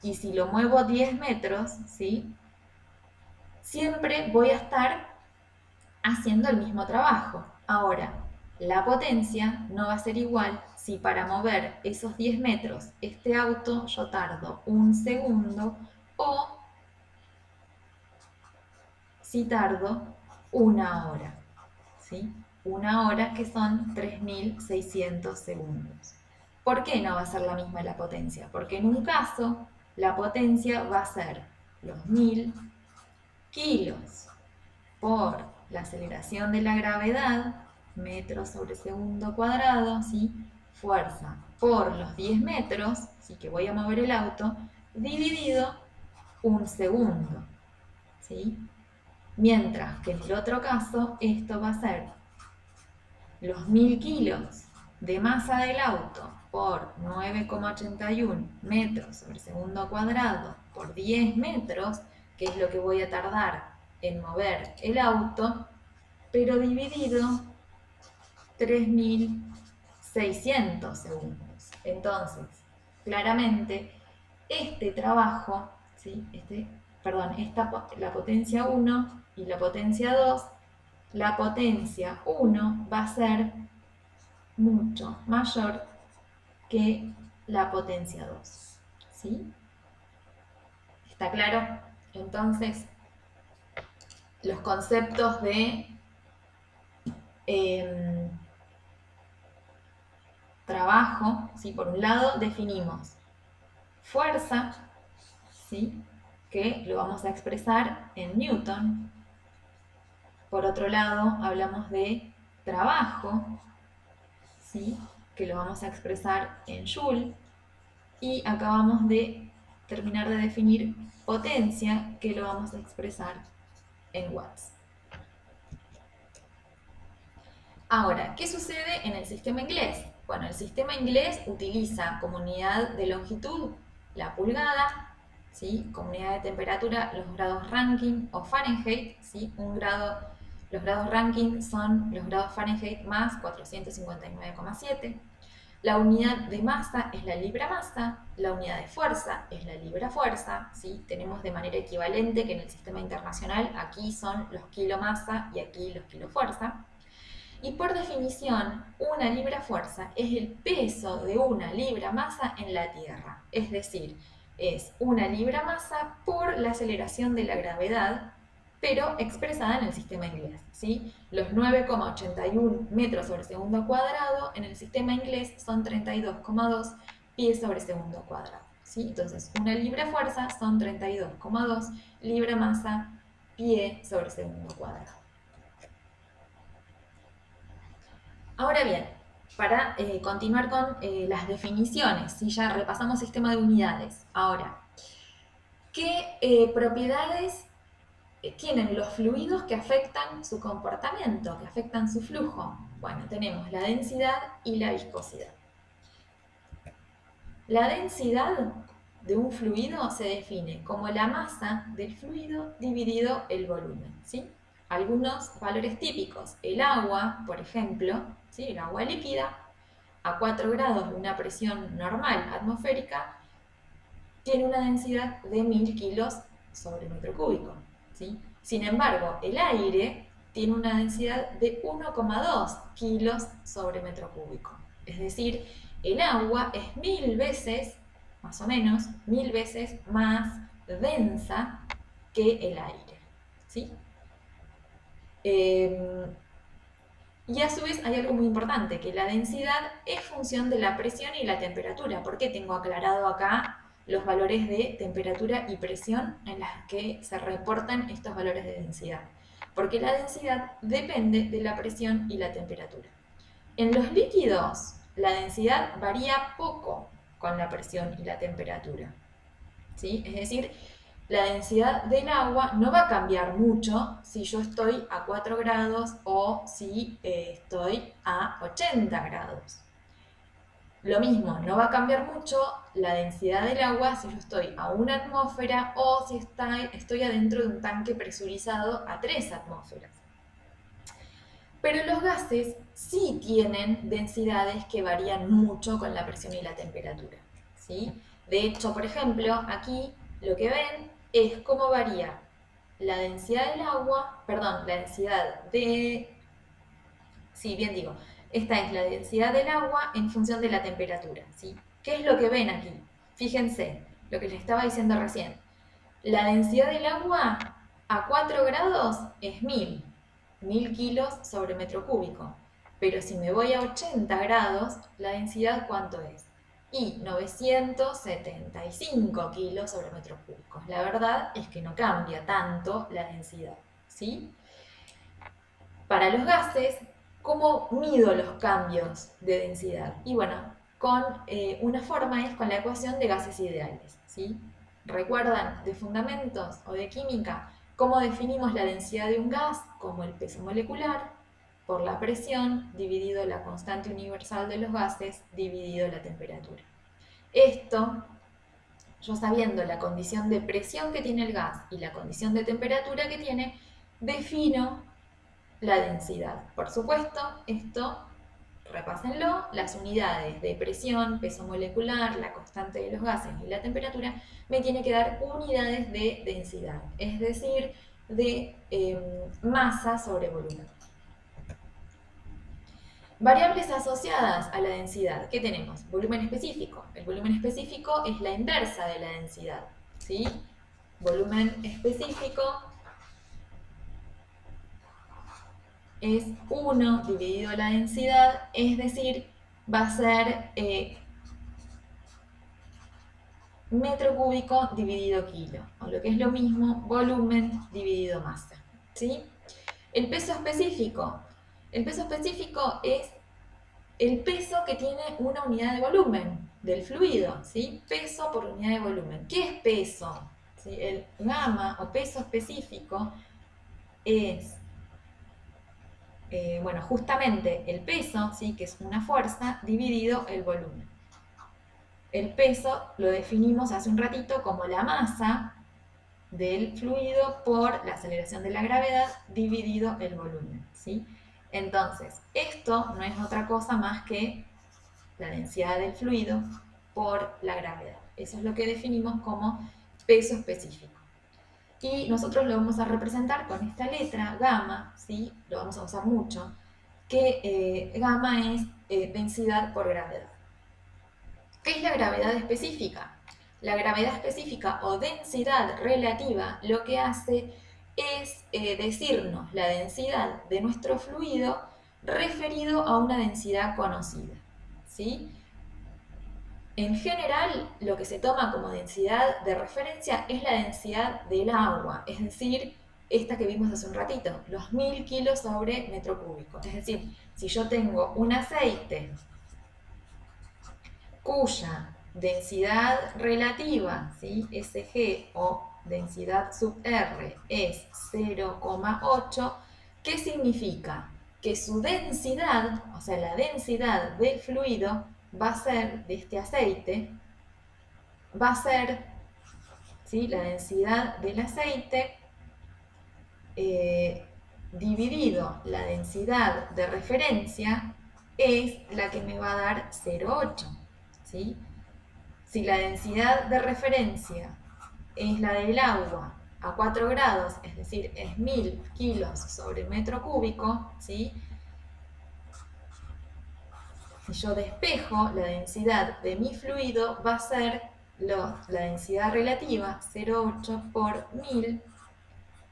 Y si lo muevo 10 metros, ¿sí?, siempre voy a estar haciendo el mismo trabajo. Ahora, la potencia no va a ser igual si para mover esos 10 metros este auto yo tardo 1 segundo o si tardo 1 hora, ¿sí? 1 hora, que son 3600 segundos. ¿Por qué no va a ser la misma la potencia? Porque en un caso la potencia va a ser los 1000 kilos por la aceleración de la gravedad, metros sobre segundo cuadrado, ¿sí? Fuerza por los 10 metros, ¿sí? Que voy a mover el auto, dividido un segundo, ¿sí? Mientras que en el otro caso, esto va a ser los 1000 kilos de masa del auto por 9,81 metros sobre segundo cuadrado por 10 metros, que es lo que voy a tardar en mover el auto, pero dividido 3600 segundos. Entonces, claramente, este trabajo, ¿sí? La potencia 1 y la potencia 2, la potencia 1 va a ser mucho mayor que la potencia 2. ¿Sí? ¿Está claro? Entonces, los conceptos de trabajo, ¿sí? Por un lado definimos fuerza, ¿sí? Que lo vamos a expresar en Newton. Por otro lado, hablamos de trabajo, ¿sí? Que lo vamos a expresar en Joule. Y acabamos de terminar de definir potencia, que lo vamos a expresar en watts. Ahora, ¿qué sucede en el sistema inglés? Bueno, el sistema inglés utiliza como unidad de longitud la pulgada, ¿sí? Como unidad de temperatura los grados Rankine o Fahrenheit, ¿sí? Los grados Rankine son los grados Fahrenheit más 459,7. La unidad de masa es la libra-masa, la unidad de fuerza es la libra-fuerza, ¿sí? Tenemos de manera equivalente que en el sistema internacional aquí son los kilo-masa y aquí los kilo-fuerza. Y por definición, una libra-fuerza es el peso de una libra-masa en la Tierra. Es decir, es una libra-masa por la aceleración de la gravedad, pero expresada en el sistema inglés, ¿sí? Los 9,81 metros sobre segundo cuadrado en el sistema inglés son 32,2 pies sobre segundo cuadrado, ¿sí? Entonces, una libra-fuerza son 32,2 libra-masa pie sobre segundo cuadrado. Ahora bien, para continuar con las definiciones, ¿sí? Ya repasamos sistema de unidades. Ahora, ¿qué propiedades tienen los fluidos que afectan su comportamiento, que afectan su flujo? Bueno, tenemos la densidad y la viscosidad. La densidad de un fluido se define como la masa del fluido dividido el volumen, ¿sí? Algunos valores típicos, el agua, por ejemplo, ¿sí? El agua líquida, a 4 grados de una presión normal atmosférica, tiene una densidad de 1000 kilos sobre metro cúbico, ¿sí? Sin embargo, el aire tiene una densidad de 1,2 kilos sobre metro cúbico. Es decir, el agua es 1000 veces, más o menos, 1000 veces más densa que el aire, ¿sí? Y a su vez hay algo muy importante, que la densidad es función de la presión y la temperatura. ¿Por qué tengo aclarado acá los valores de temperatura y presión en las que se reportan estos valores de densidad? Porque la densidad depende de la presión y la temperatura. En los líquidos, la densidad varía poco con la presión y la temperatura, ¿sí? Es decir, la densidad del agua no va a cambiar mucho si yo estoy a 4 grados o si estoy a 80 grados. Lo mismo, no va a cambiar mucho la densidad del agua si yo estoy a 1 atmósfera o si estoy adentro de un tanque presurizado a 3 atmósferas. Pero los gases sí tienen densidades que varían mucho con la presión y la temperatura, ¿sí? De hecho, por ejemplo, aquí lo que ven es cómo varía la densidad del agua, perdón, la densidad de... Sí, bien digo, esta es la densidad del agua en función de la temperatura, ¿sí? ¿Qué es lo que ven aquí? Fíjense, lo que les estaba diciendo recién. La densidad del agua a 4 grados es 1000 kilos sobre metro cúbico. Pero si me voy a 80 grados, ¿la densidad cuánto es? y 975 kilos sobre metro cúbico. La verdad es que no cambia tanto la densidad, ¿sí? Para los gases, ¿cómo mido los cambios de densidad? Y bueno, con una forma es con la ecuación de gases ideales, ¿sí? ¿Recuerdan de fundamentos o de química cómo definimos la densidad de un gas? Como el peso molecular por la presión dividido la constante universal de los gases dividido la temperatura. Esto, yo sabiendo la condición de presión que tiene el gas y la condición de temperatura que tiene, defino la densidad. Por supuesto, esto, repásenlo, las unidades de presión, peso molecular, la constante de los gases y la temperatura me tiene que dar unidades de densidad, es decir, de masa sobre volumen. Variables asociadas a la densidad. ¿Qué tenemos? Volumen específico. El volumen específico es la inversa de la densidad, ¿sí? Volumen específico es 1 dividido la densidad, es decir, va a ser metro cúbico dividido kilo, o lo que es lo mismo, volumen dividido masa, ¿sí? El peso específico. El peso específico es el peso que tiene una unidad de volumen del fluido, ¿sí? Peso por unidad de volumen. ¿Qué es peso? ¿Sí? El gamma o peso específico es, bueno, justamente el peso, ¿sí? Que es una fuerza, dividido el volumen. El peso lo definimos hace un ratito como la masa del fluido por la aceleración de la gravedad dividido el volumen, ¿sí? Entonces, esto no es otra cosa más que la densidad del fluido por la gravedad. Eso es lo que definimos como peso específico. Y nosotros lo vamos a representar con esta letra, gamma, ¿sí? Lo vamos a usar mucho, que gamma es densidad por gravedad. ¿Qué es la gravedad específica? La gravedad específica o densidad relativa lo que hace es decirnos la densidad de nuestro fluido referido a una densidad conocida, ¿sí? En general, lo que se toma como densidad de referencia es la densidad del agua, es decir, esta que vimos hace un ratito, los 1000 kilos sobre metro cúbico. Es decir, si yo tengo un aceite cuya densidad relativa, ¿sí? SG o densidad sub R es 0,8, ¿qué significa? Que su densidad, o sea, la densidad del fluido va a ser, de este aceite, va a ser, ¿sí? La densidad del aceite dividido la densidad de referencia es la que me va a dar 0,8. ¿Sí? Si la densidad de referencia es la del agua a 4 grados, es decir, es 1000 kilos sobre metro cúbico, ¿sí? Si yo despejo, la densidad de mi fluido va a ser la densidad relativa, 0,8 por 1000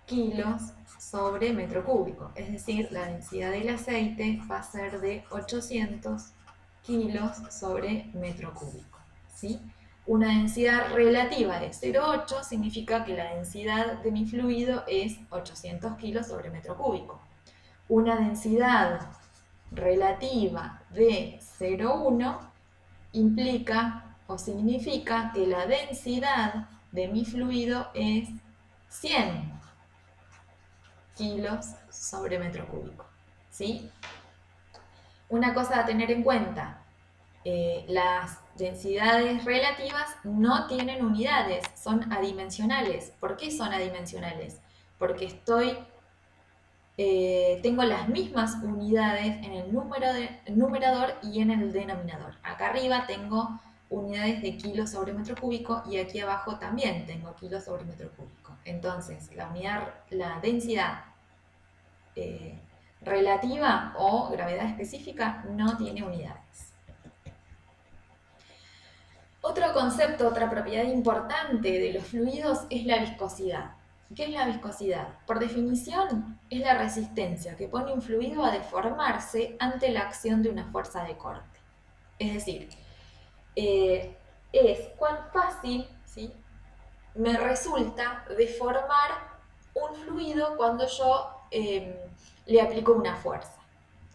kilos sobre metro cúbico. Es decir, la densidad del aceite va a ser de 800 kilos sobre metro cúbico, ¿sí? Una densidad relativa de 0,8 significa que la densidad de mi fluido es 800 kilos sobre metro cúbico. Una densidad relativa de 0,1 implica o significa que la densidad de mi fluido es 100 kilos sobre metro cúbico, ¿sí? Una cosa a tener en cuenta, las densidades relativas no tienen unidades, son adimensionales. ¿Por qué son adimensionales? Porque tengo las mismas unidades en el numerador y en el denominador. Acá arriba tengo unidades de kilos sobre metro cúbico y aquí abajo también tengo kilos sobre metro cúbico. Entonces, la densidad relativa o gravedad específica no tiene unidades. Otro concepto, otra propiedad importante de los fluidos es la viscosidad. ¿Qué es la viscosidad? Por definición, es la resistencia que pone un fluido a deformarse ante la acción de una fuerza de corte. Es decir, es cuán fácil, ¿sí?, me resulta deformar un fluido cuando yo le aplico una fuerza,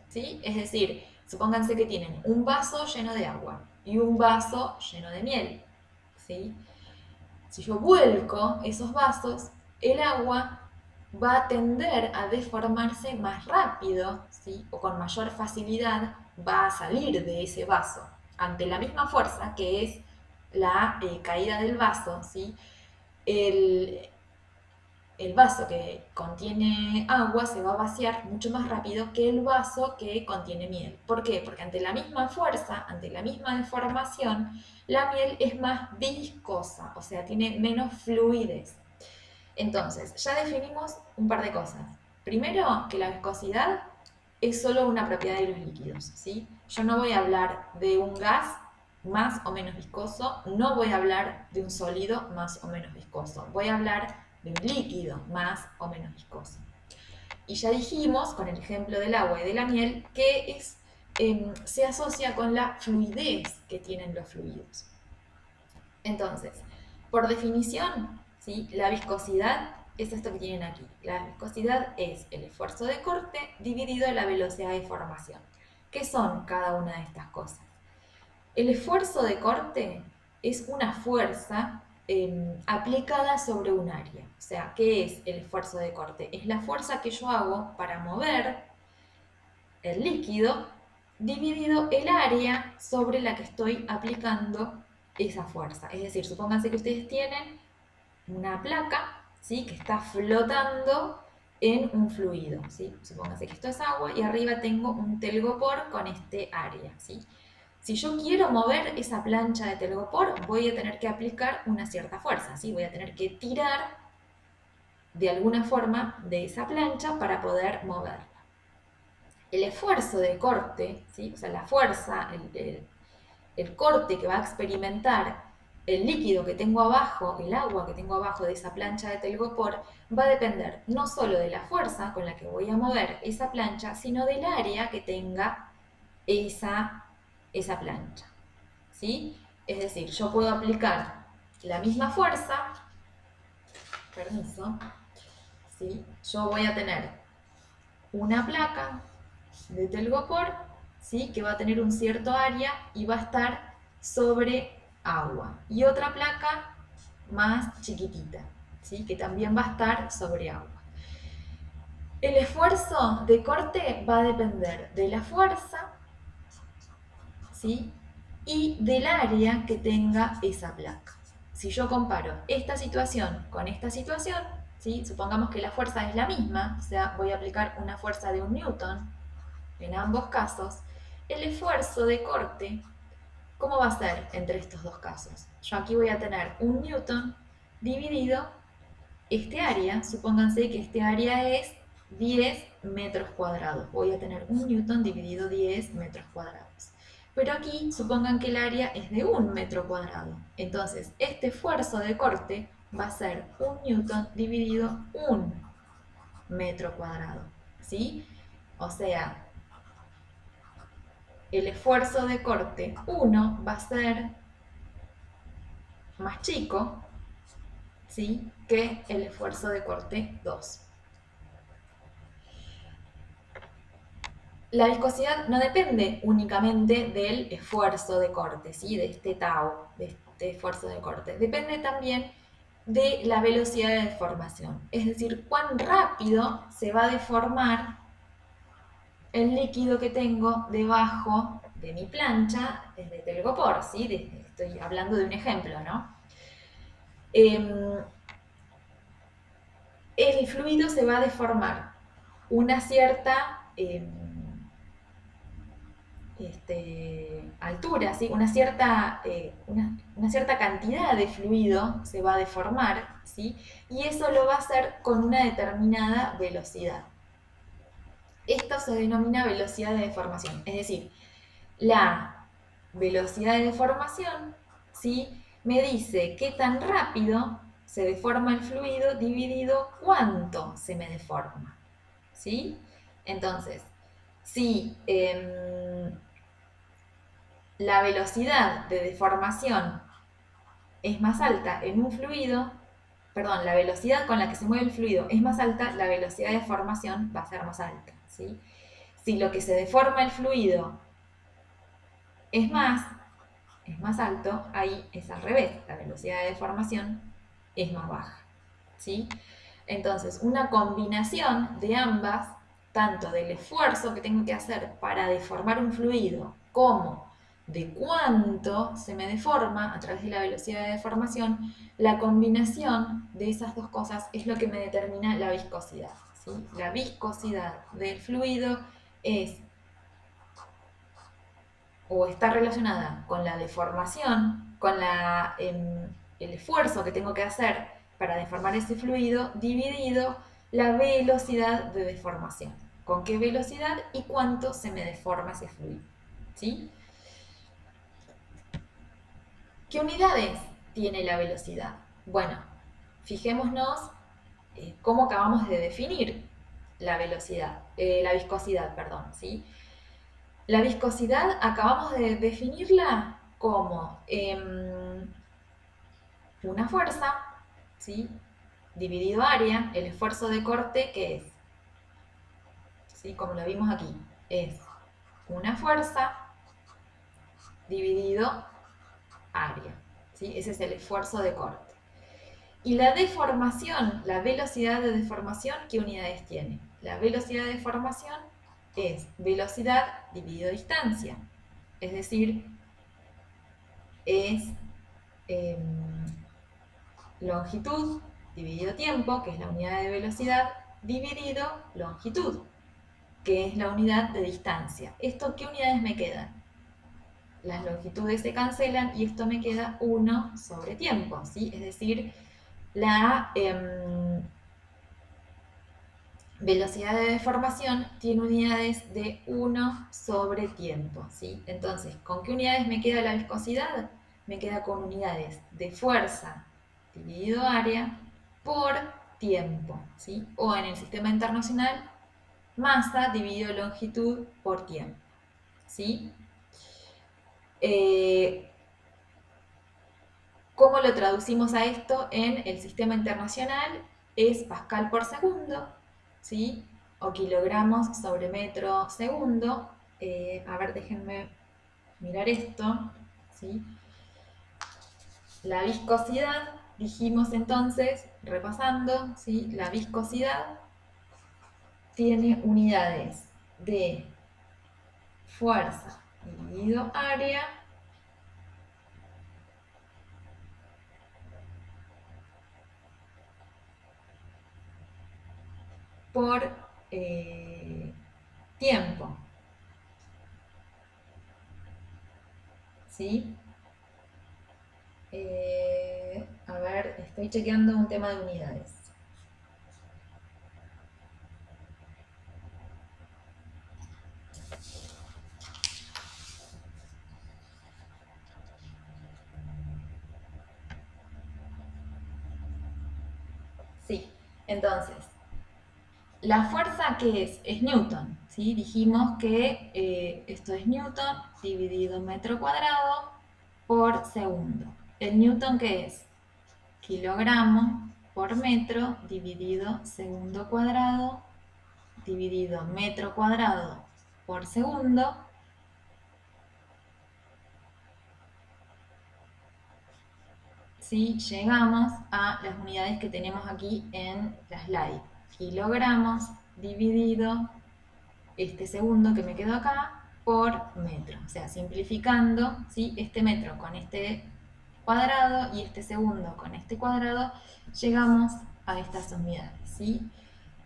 ¿sí? Es decir, supónganse que tienen un vaso lleno de agua y un vaso lleno de miel, ¿sí? Si yo vuelco esos vasos, el agua va a tender a deformarse más rápido, ¿sí?, o con mayor facilidad va a salir de ese vaso ante la misma fuerza que es la caída del vaso, ¿sí? El, el vaso que contiene agua se va a vaciar mucho más rápido que el vaso que contiene miel. ¿Por qué? Porque ante la misma fuerza, ante la misma deformación, la miel es más viscosa, o sea, tiene menos fluidez. Entonces, ya definimos un par de cosas. Primero, que la viscosidad es solo una propiedad de los líquidos, ¿sí? Yo no voy a hablar de un gas más o menos viscoso, no voy a hablar de un sólido más o menos viscoso, voy a hablar de un líquido más o menos viscoso. Y ya dijimos, con el ejemplo del agua y de la miel, que se asocia con la fluidez que tienen los fluidos. Entonces, por definición, ¿sí?, la viscosidad es esto que tienen aquí. La viscosidad es el esfuerzo de corte dividido la velocidad de formación. ¿Qué son cada una de estas cosas? El esfuerzo de corte es una fuerza aplicada sobre un área. O sea, ¿qué es el esfuerzo de corte? Es la fuerza que yo hago para mover el líquido dividido el área sobre la que estoy aplicando esa fuerza. Es decir, supónganse que ustedes tienen una placa, ¿sí?, que está flotando en un fluido, ¿sí? Supónganse que esto es agua y arriba tengo un telgopor con este área, ¿sí? Si yo quiero mover esa plancha de telgopor, voy a tener que aplicar una cierta fuerza, ¿sí? Voy a tener que tirar de alguna forma de esa plancha para poder moverla. El esfuerzo de corte, ¿sí?, o sea, la fuerza, el corte que va a experimentar el líquido que tengo abajo, el agua que tengo abajo de esa plancha de telgopor, va a depender no solo de la fuerza con la que voy a mover esa plancha, sino del área que tenga esa plancha, ¿sí? Es decir, yo puedo aplicar la misma fuerza, permiso, ¿sí? Yo voy a tener una placa de telgopor, ¿sí?, que va a tener un cierto área y va a estar sobre agua. Y otra placa más chiquitita, ¿sí?, que también va a estar sobre agua. El esfuerzo de corte va a depender de la fuerza, ¿sí?, y del área que tenga esa placa. Si yo comparo esta situación con esta situación, ¿sí?, supongamos que la fuerza es la misma, o sea, voy a aplicar una fuerza de 1 newton en ambos casos, el esfuerzo de corte, ¿cómo va a ser entre estos dos casos? Yo aquí voy a tener 1 newton dividido este área, supónganse que este área es 10 metros cuadrados. Voy a tener 1 newton dividido 10 metros cuadrados. Pero aquí supongan que el área es de 1 metro cuadrado. Entonces, este esfuerzo de corte va a ser 1 newton dividido 1 metro cuadrado, ¿sí? O sea, el esfuerzo de corte 1 va a ser más chico, ¿sí?, que el esfuerzo de corte 2. La viscosidad no depende únicamente del esfuerzo de corte, ¿sí?, de este tau, de este esfuerzo de corte. Depende también de la velocidad de deformación, es decir, cuán rápido se va a deformar el líquido que tengo debajo de mi plancha de telgopor, ¿sí? Estoy hablando de un ejemplo, ¿no? El fluido se va a deformar una cierta altura, ¿sí?, una cierta cantidad de fluido se va a deformar, ¿sí?, y eso lo va a hacer con una determinada velocidad. Esto se denomina velocidad de deformación, es decir, la velocidad de deformación, ¿sí?, me dice qué tan rápido se deforma el fluido dividido cuánto se me deforma, ¿sí? Entonces, si la velocidad de deformación es más alta en un fluido, perdón, la velocidad con la que se mueve el fluido es más alta, la velocidad de deformación va a ser más alta, ¿sí? Si lo que se deforma el fluido es más alto, ahí es al revés, la velocidad de deformación es más baja, ¿sí? Entonces, una combinación de ambas, tanto del esfuerzo que tengo que hacer para deformar un fluido, como de cuánto se me deforma a través de la velocidad de deformación, la combinación de esas dos cosas es lo que me determina la viscosidad, ¿sí? La viscosidad del fluido es o está relacionada con la deformación, con el esfuerzo que tengo que hacer para deformar ese fluido, dividido la velocidad de deformación. ¿Con qué velocidad y cuánto se me deforma ese fluido? ¿Sí? ¿Qué unidades tiene la velocidad? Bueno, fijémonos cómo acabamos de definir la velocidad, la viscosidad, perdón, ¿sí? La viscosidad acabamos de definirla como una fuerza, ¿sí? Dividido área, el esfuerzo de corte, ¿qué es? ¿Sí? Como lo vimos aquí, es una fuerza dividido área, ¿sí? Ese es el esfuerzo de corte. Y la deformación, la velocidad de deformación, ¿qué unidades tiene? La velocidad de deformación es velocidad dividido distancia, es decir, es longitud dividido tiempo, que es la unidad de velocidad, dividido longitud, que es la unidad de distancia. ¿Esto qué unidades me quedan? Las longitudes se cancelan y esto me queda 1 sobre tiempo, ¿sí? Es decir, la velocidad de deformación tiene unidades de 1 sobre tiempo, ¿sí? Entonces, ¿con qué unidades me queda la viscosidad? Me queda con unidades de fuerza dividido área por tiempo, ¿sí? O en el sistema internacional, masa dividido longitud por tiempo, ¿sí? ¿Cómo lo traducimos a esto en el sistema internacional? Es pascal por segundo, ¿sí? O kilogramos sobre metro segundo. A ver, déjenme mirar esto, ¿sí? La viscosidad, dijimos entonces, repasando, ¿sí? La viscosidad tiene unidades de fuerza dividido área por tiempo, ¿sí? A ver, estoy chequeando un tema de unidades. Sí, entonces, la fuerza que es Newton, ¿sí? Dijimos que esto es Newton dividido metro cuadrado por segundo. ¿El Newton qué es? Kilogramo por metro dividido segundo cuadrado dividido metro cuadrado por segundo. ¿Sí? Llegamos a las unidades que tenemos aquí en la slide. Kilogramos dividido este segundo que me quedó acá por metro. O sea, simplificando, ¿sí? Este metro con este cuadrado y este segundo con este cuadrado, llegamos a estas unidades, ¿sí?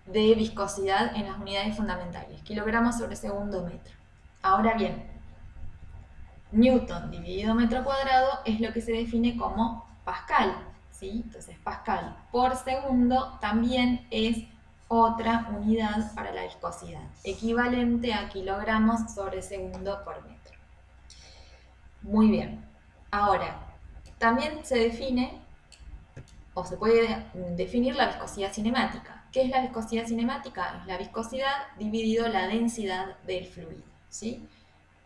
De viscosidad en las unidades fundamentales. Kilogramos sobre segundo metro. Ahora bien, Newton dividido metro cuadrado es lo que se define como pascal, ¿sí? Entonces pascal por segundo también es otra unidad para la viscosidad, equivalente a kilogramos sobre segundo por metro. Muy bien. Ahora, también se define o se puede definir la viscosidad cinemática. ¿Qué es la viscosidad cinemática? Es la viscosidad dividido la densidad del fluido, ¿sí?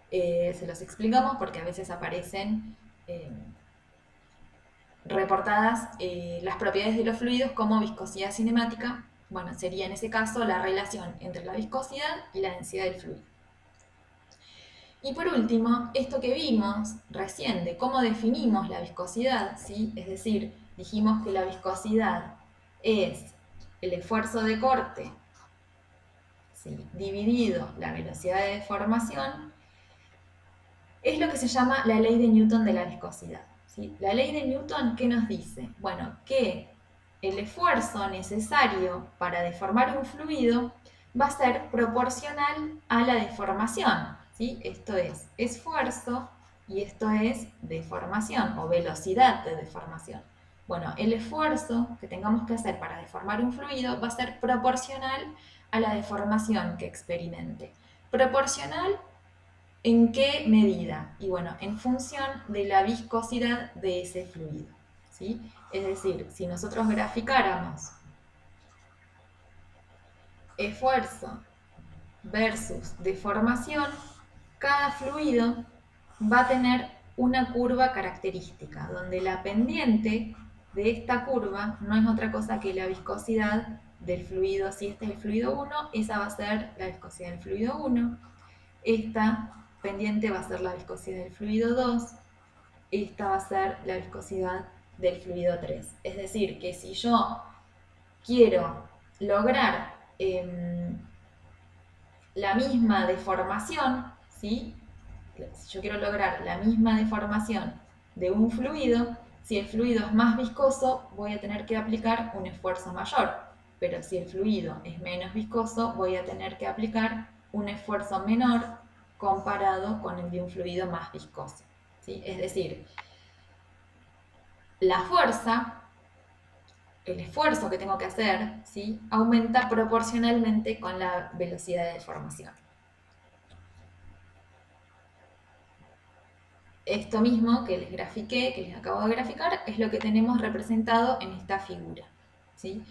Se los explicamos porque a veces aparecen reportadas las propiedades de los fluidos como viscosidad cinemática. Bueno, sería en ese caso la relación entre la viscosidad y la densidad del fluido. Y por último, esto que vimos recién de cómo definimos la viscosidad, ¿sí? Es decir, dijimos que la viscosidad es el esfuerzo de corte, ¿sí?, dividido la velocidad de deformación, es lo que se llama la ley de Newton de la viscosidad, ¿sí? La ley de Newton, ¿qué nos dice? Bueno, que el esfuerzo necesario para deformar un fluido va a ser proporcional a la deformación, ¿sí? Esto es esfuerzo y esto es deformación o velocidad de deformación. Bueno, el esfuerzo que tengamos que hacer para deformar un fluido va a ser proporcional a la deformación que experimente. Proporcional, ¿en qué medida? Y bueno, en función de la viscosidad de ese fluido, ¿sí? Es decir, si nosotros graficáramos esfuerzo versus deformación, cada fluido va a tener una curva característica, donde la pendiente de esta curva no es otra cosa que la viscosidad del fluido. Si este es el fluido 1, esa va a ser la viscosidad del fluido 1. Esta pendiente va a ser la viscosidad del fluido 2, esta va a ser la viscosidad del fluido 3. Es decir, que si yo quiero lograr la misma deformación, ¿sí? Si yo quiero lograr la misma deformación de un fluido, si el fluido es más viscoso, voy a tener que aplicar un esfuerzo mayor. Pero si el fluido es menos viscoso, voy a tener que aplicar un esfuerzo menor comparado con el de un fluido más viscoso, ¿sí? Es decir, la fuerza, el esfuerzo que tengo que hacer, ¿sí?, aumenta proporcionalmente con la velocidad de deformación. Esto mismo que les grafiqué, que les acabo de graficar, es lo que tenemos representado en esta figura, ¿sí?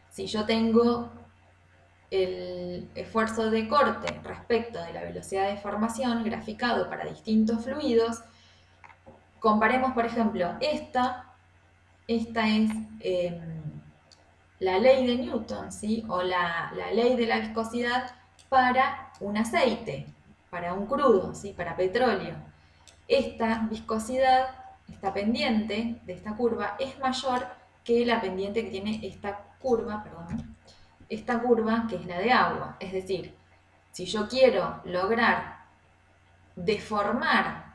Si yo tengo el esfuerzo de corte respecto de la velocidad de deformación graficado para distintos fluidos, comparemos, por ejemplo, esta es la ley de Newton, ¿sí?, o la ley de la viscosidad para un aceite, para un crudo, ¿sí?, para petróleo. Esta viscosidad, esta pendiente de esta curva es mayor que la pendiente que tiene esta curva que es la de agua. Es decir, si yo quiero lograr deformar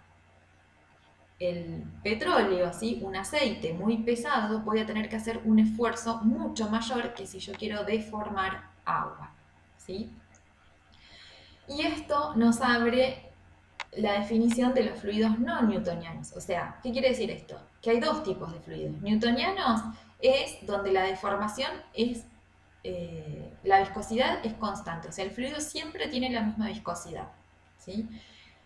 el petróleo, ¿sí?, un aceite muy pesado, voy a tener que hacer un esfuerzo mucho mayor que si yo quiero deformar agua, ¿sí? Y esto nos abre la definición de los fluidos no newtonianos. O sea, ¿qué quiere decir esto? Que hay dos tipos de fluidos. Newtonianos es donde la deformación es, la viscosidad es constante. O sea, el fluido siempre tiene la misma viscosidad, ¿sí?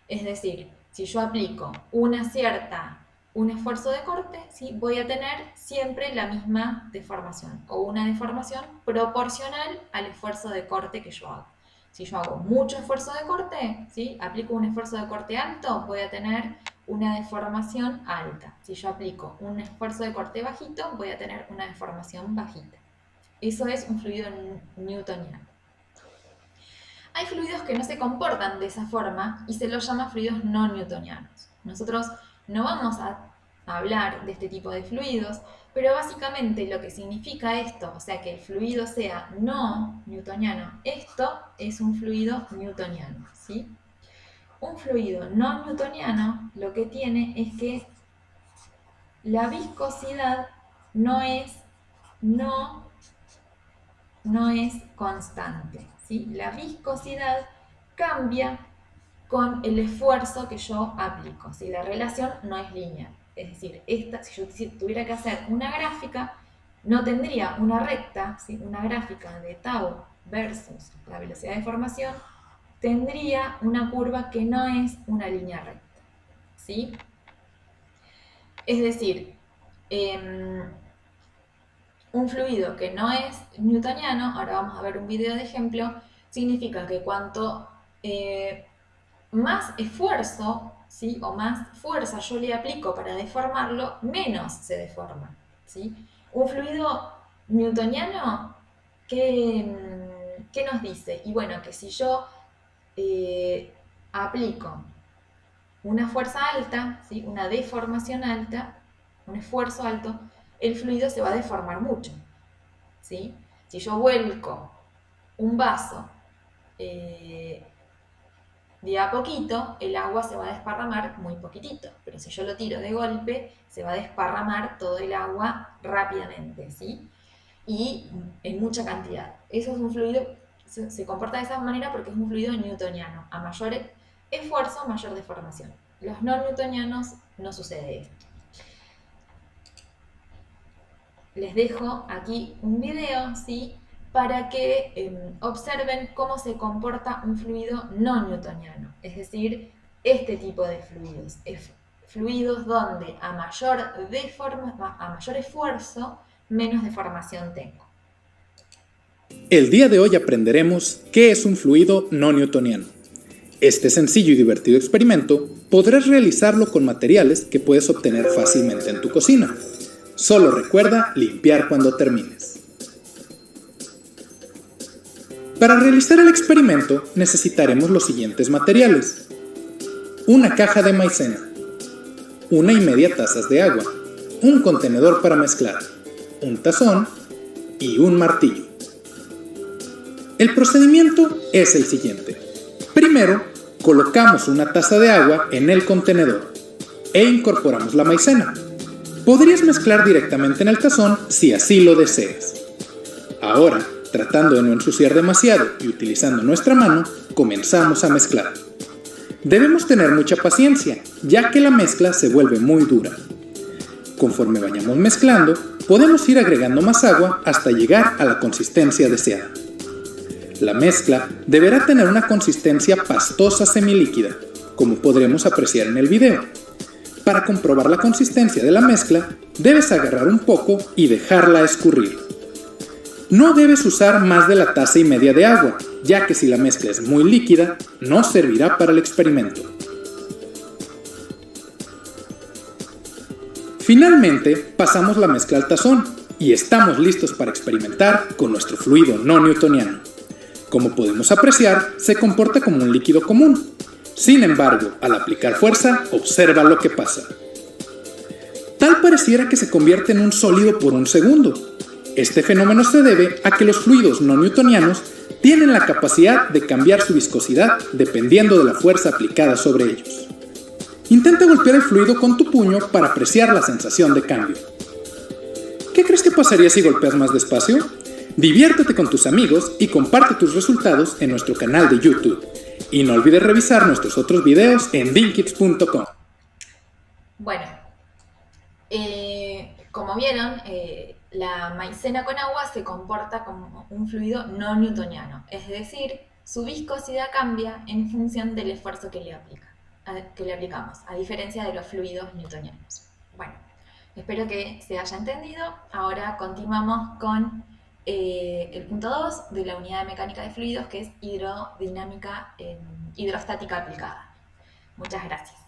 Es decir, si yo aplico un esfuerzo de corte, ¿sí?, voy a tener siempre la misma deformación o una deformación proporcional al esfuerzo de corte que yo hago. Si yo hago mucho esfuerzo de corte, ¿sí?, aplico un esfuerzo de corte alto, voy a tener una deformación alta. Si yo aplico un esfuerzo de corte bajito, voy a tener una deformación bajita. Eso es un fluido newtoniano. Hay fluidos que no se comportan de esa forma y se los llama fluidos no newtonianos. Nosotros no vamos a hablar de este tipo de fluidos, pero básicamente lo que significa esto, o sea, que el fluido sea no newtoniano, esto es un fluido newtoniano, ¿sí? Un fluido no newtoniano lo que tiene es que la viscosidad no es constante, ¿sí? La viscosidad cambia con el esfuerzo que yo aplico, ¿sí? La relación no es lineal. Es decir, si yo tuviera que hacer una gráfica, no tendría una recta, ¿sí?, una gráfica de tau versus la velocidad de deformación, tendría una curva que no es una línea recta, ¿sí? Es decir, un fluido que no es newtoniano, ahora vamos a ver un video de ejemplo, significa que cuanto más esfuerzo, ¿sí? O más fuerza yo le aplico para deformarlo, menos se deforma, ¿sí? Un fluido newtoniano, ¿qué nos dice? Y bueno, que si yo aplico una fuerza alta, ¿sí? Una deformación alta, un esfuerzo alto, el fluido se va a deformar mucho, ¿sí? Si yo vuelco un vaso de a poquito, el agua se va a desparramar muy poquitito, pero si yo lo tiro de golpe, se va a desparramar todo el agua rápidamente, ¿sí? Y en mucha cantidad. Eso es un fluido, se comporta de esa manera porque es un fluido newtoniano. A mayor esfuerzo, mayor deformación. Los no newtonianos no sucede esto. Les dejo aquí un video, ¿sí? Para que observen cómo se comporta un fluido no newtoniano, es decir, este tipo de fluidos, fluidos donde a mayor esfuerzo, menos deformación tengo. El día de hoy aprenderemos qué es un fluido no newtoniano. Este sencillo y divertido experimento podrás realizarlo con materiales que puedes obtener fácilmente en tu cocina. Solo recuerda limpiar cuando termines. Para realizar el experimento necesitaremos los siguientes materiales: una caja de maicena, 1,5 tazas de agua, un contenedor para mezclar, un tazón y un martillo. El procedimiento es el siguiente. Primero, colocamos una taza de agua en el contenedor e incorporamos la maicena. Podrías mezclar directamente en el tazón si así lo deseas. Ahora, tratando de no ensuciar demasiado y utilizando nuestra mano, comenzamos a mezclar. Debemos tener mucha paciencia, ya que la mezcla se vuelve muy dura. Conforme vayamos mezclando, podemos ir agregando más agua hasta llegar a la consistencia deseada. La mezcla deberá tener una consistencia pastosa semilíquida, como podremos apreciar en el video. Para comprobar la consistencia de la mezcla, debes agarrar un poco y dejarla escurrir. No debes usar más de la 1,5 tazas de agua, ya que si la mezcla es muy líquida, no servirá para el experimento. Finalmente, pasamos la mezcla al tazón y estamos listos para experimentar con nuestro fluido no newtoniano. Como podemos apreciar, se comporta como un líquido común. Sin embargo, al aplicar fuerza, observa lo que pasa. Tal pareciera que se convierte en un sólido por un segundo. Este fenómeno se debe a que los fluidos no newtonianos tienen la capacidad de cambiar su viscosidad dependiendo de la fuerza aplicada sobre ellos. Intenta golpear el fluido con tu puño para apreciar la sensación de cambio. ¿Qué crees que pasaría si golpeas más despacio? Diviértete con tus amigos y comparte tus resultados en nuestro canal de YouTube. Y no olvides revisar nuestros otros videos en dinkids.com. Bueno, como vieron, la maicena con agua se comporta como un fluido no newtoniano, es decir, su viscosidad cambia en función del esfuerzo que le aplicamos, a diferencia de los fluidos newtonianos. Bueno, espero que se haya entendido. Ahora continuamos con el punto 2 de la unidad de mecánica de fluidos, que es hidrostática aplicada. Muchas gracias.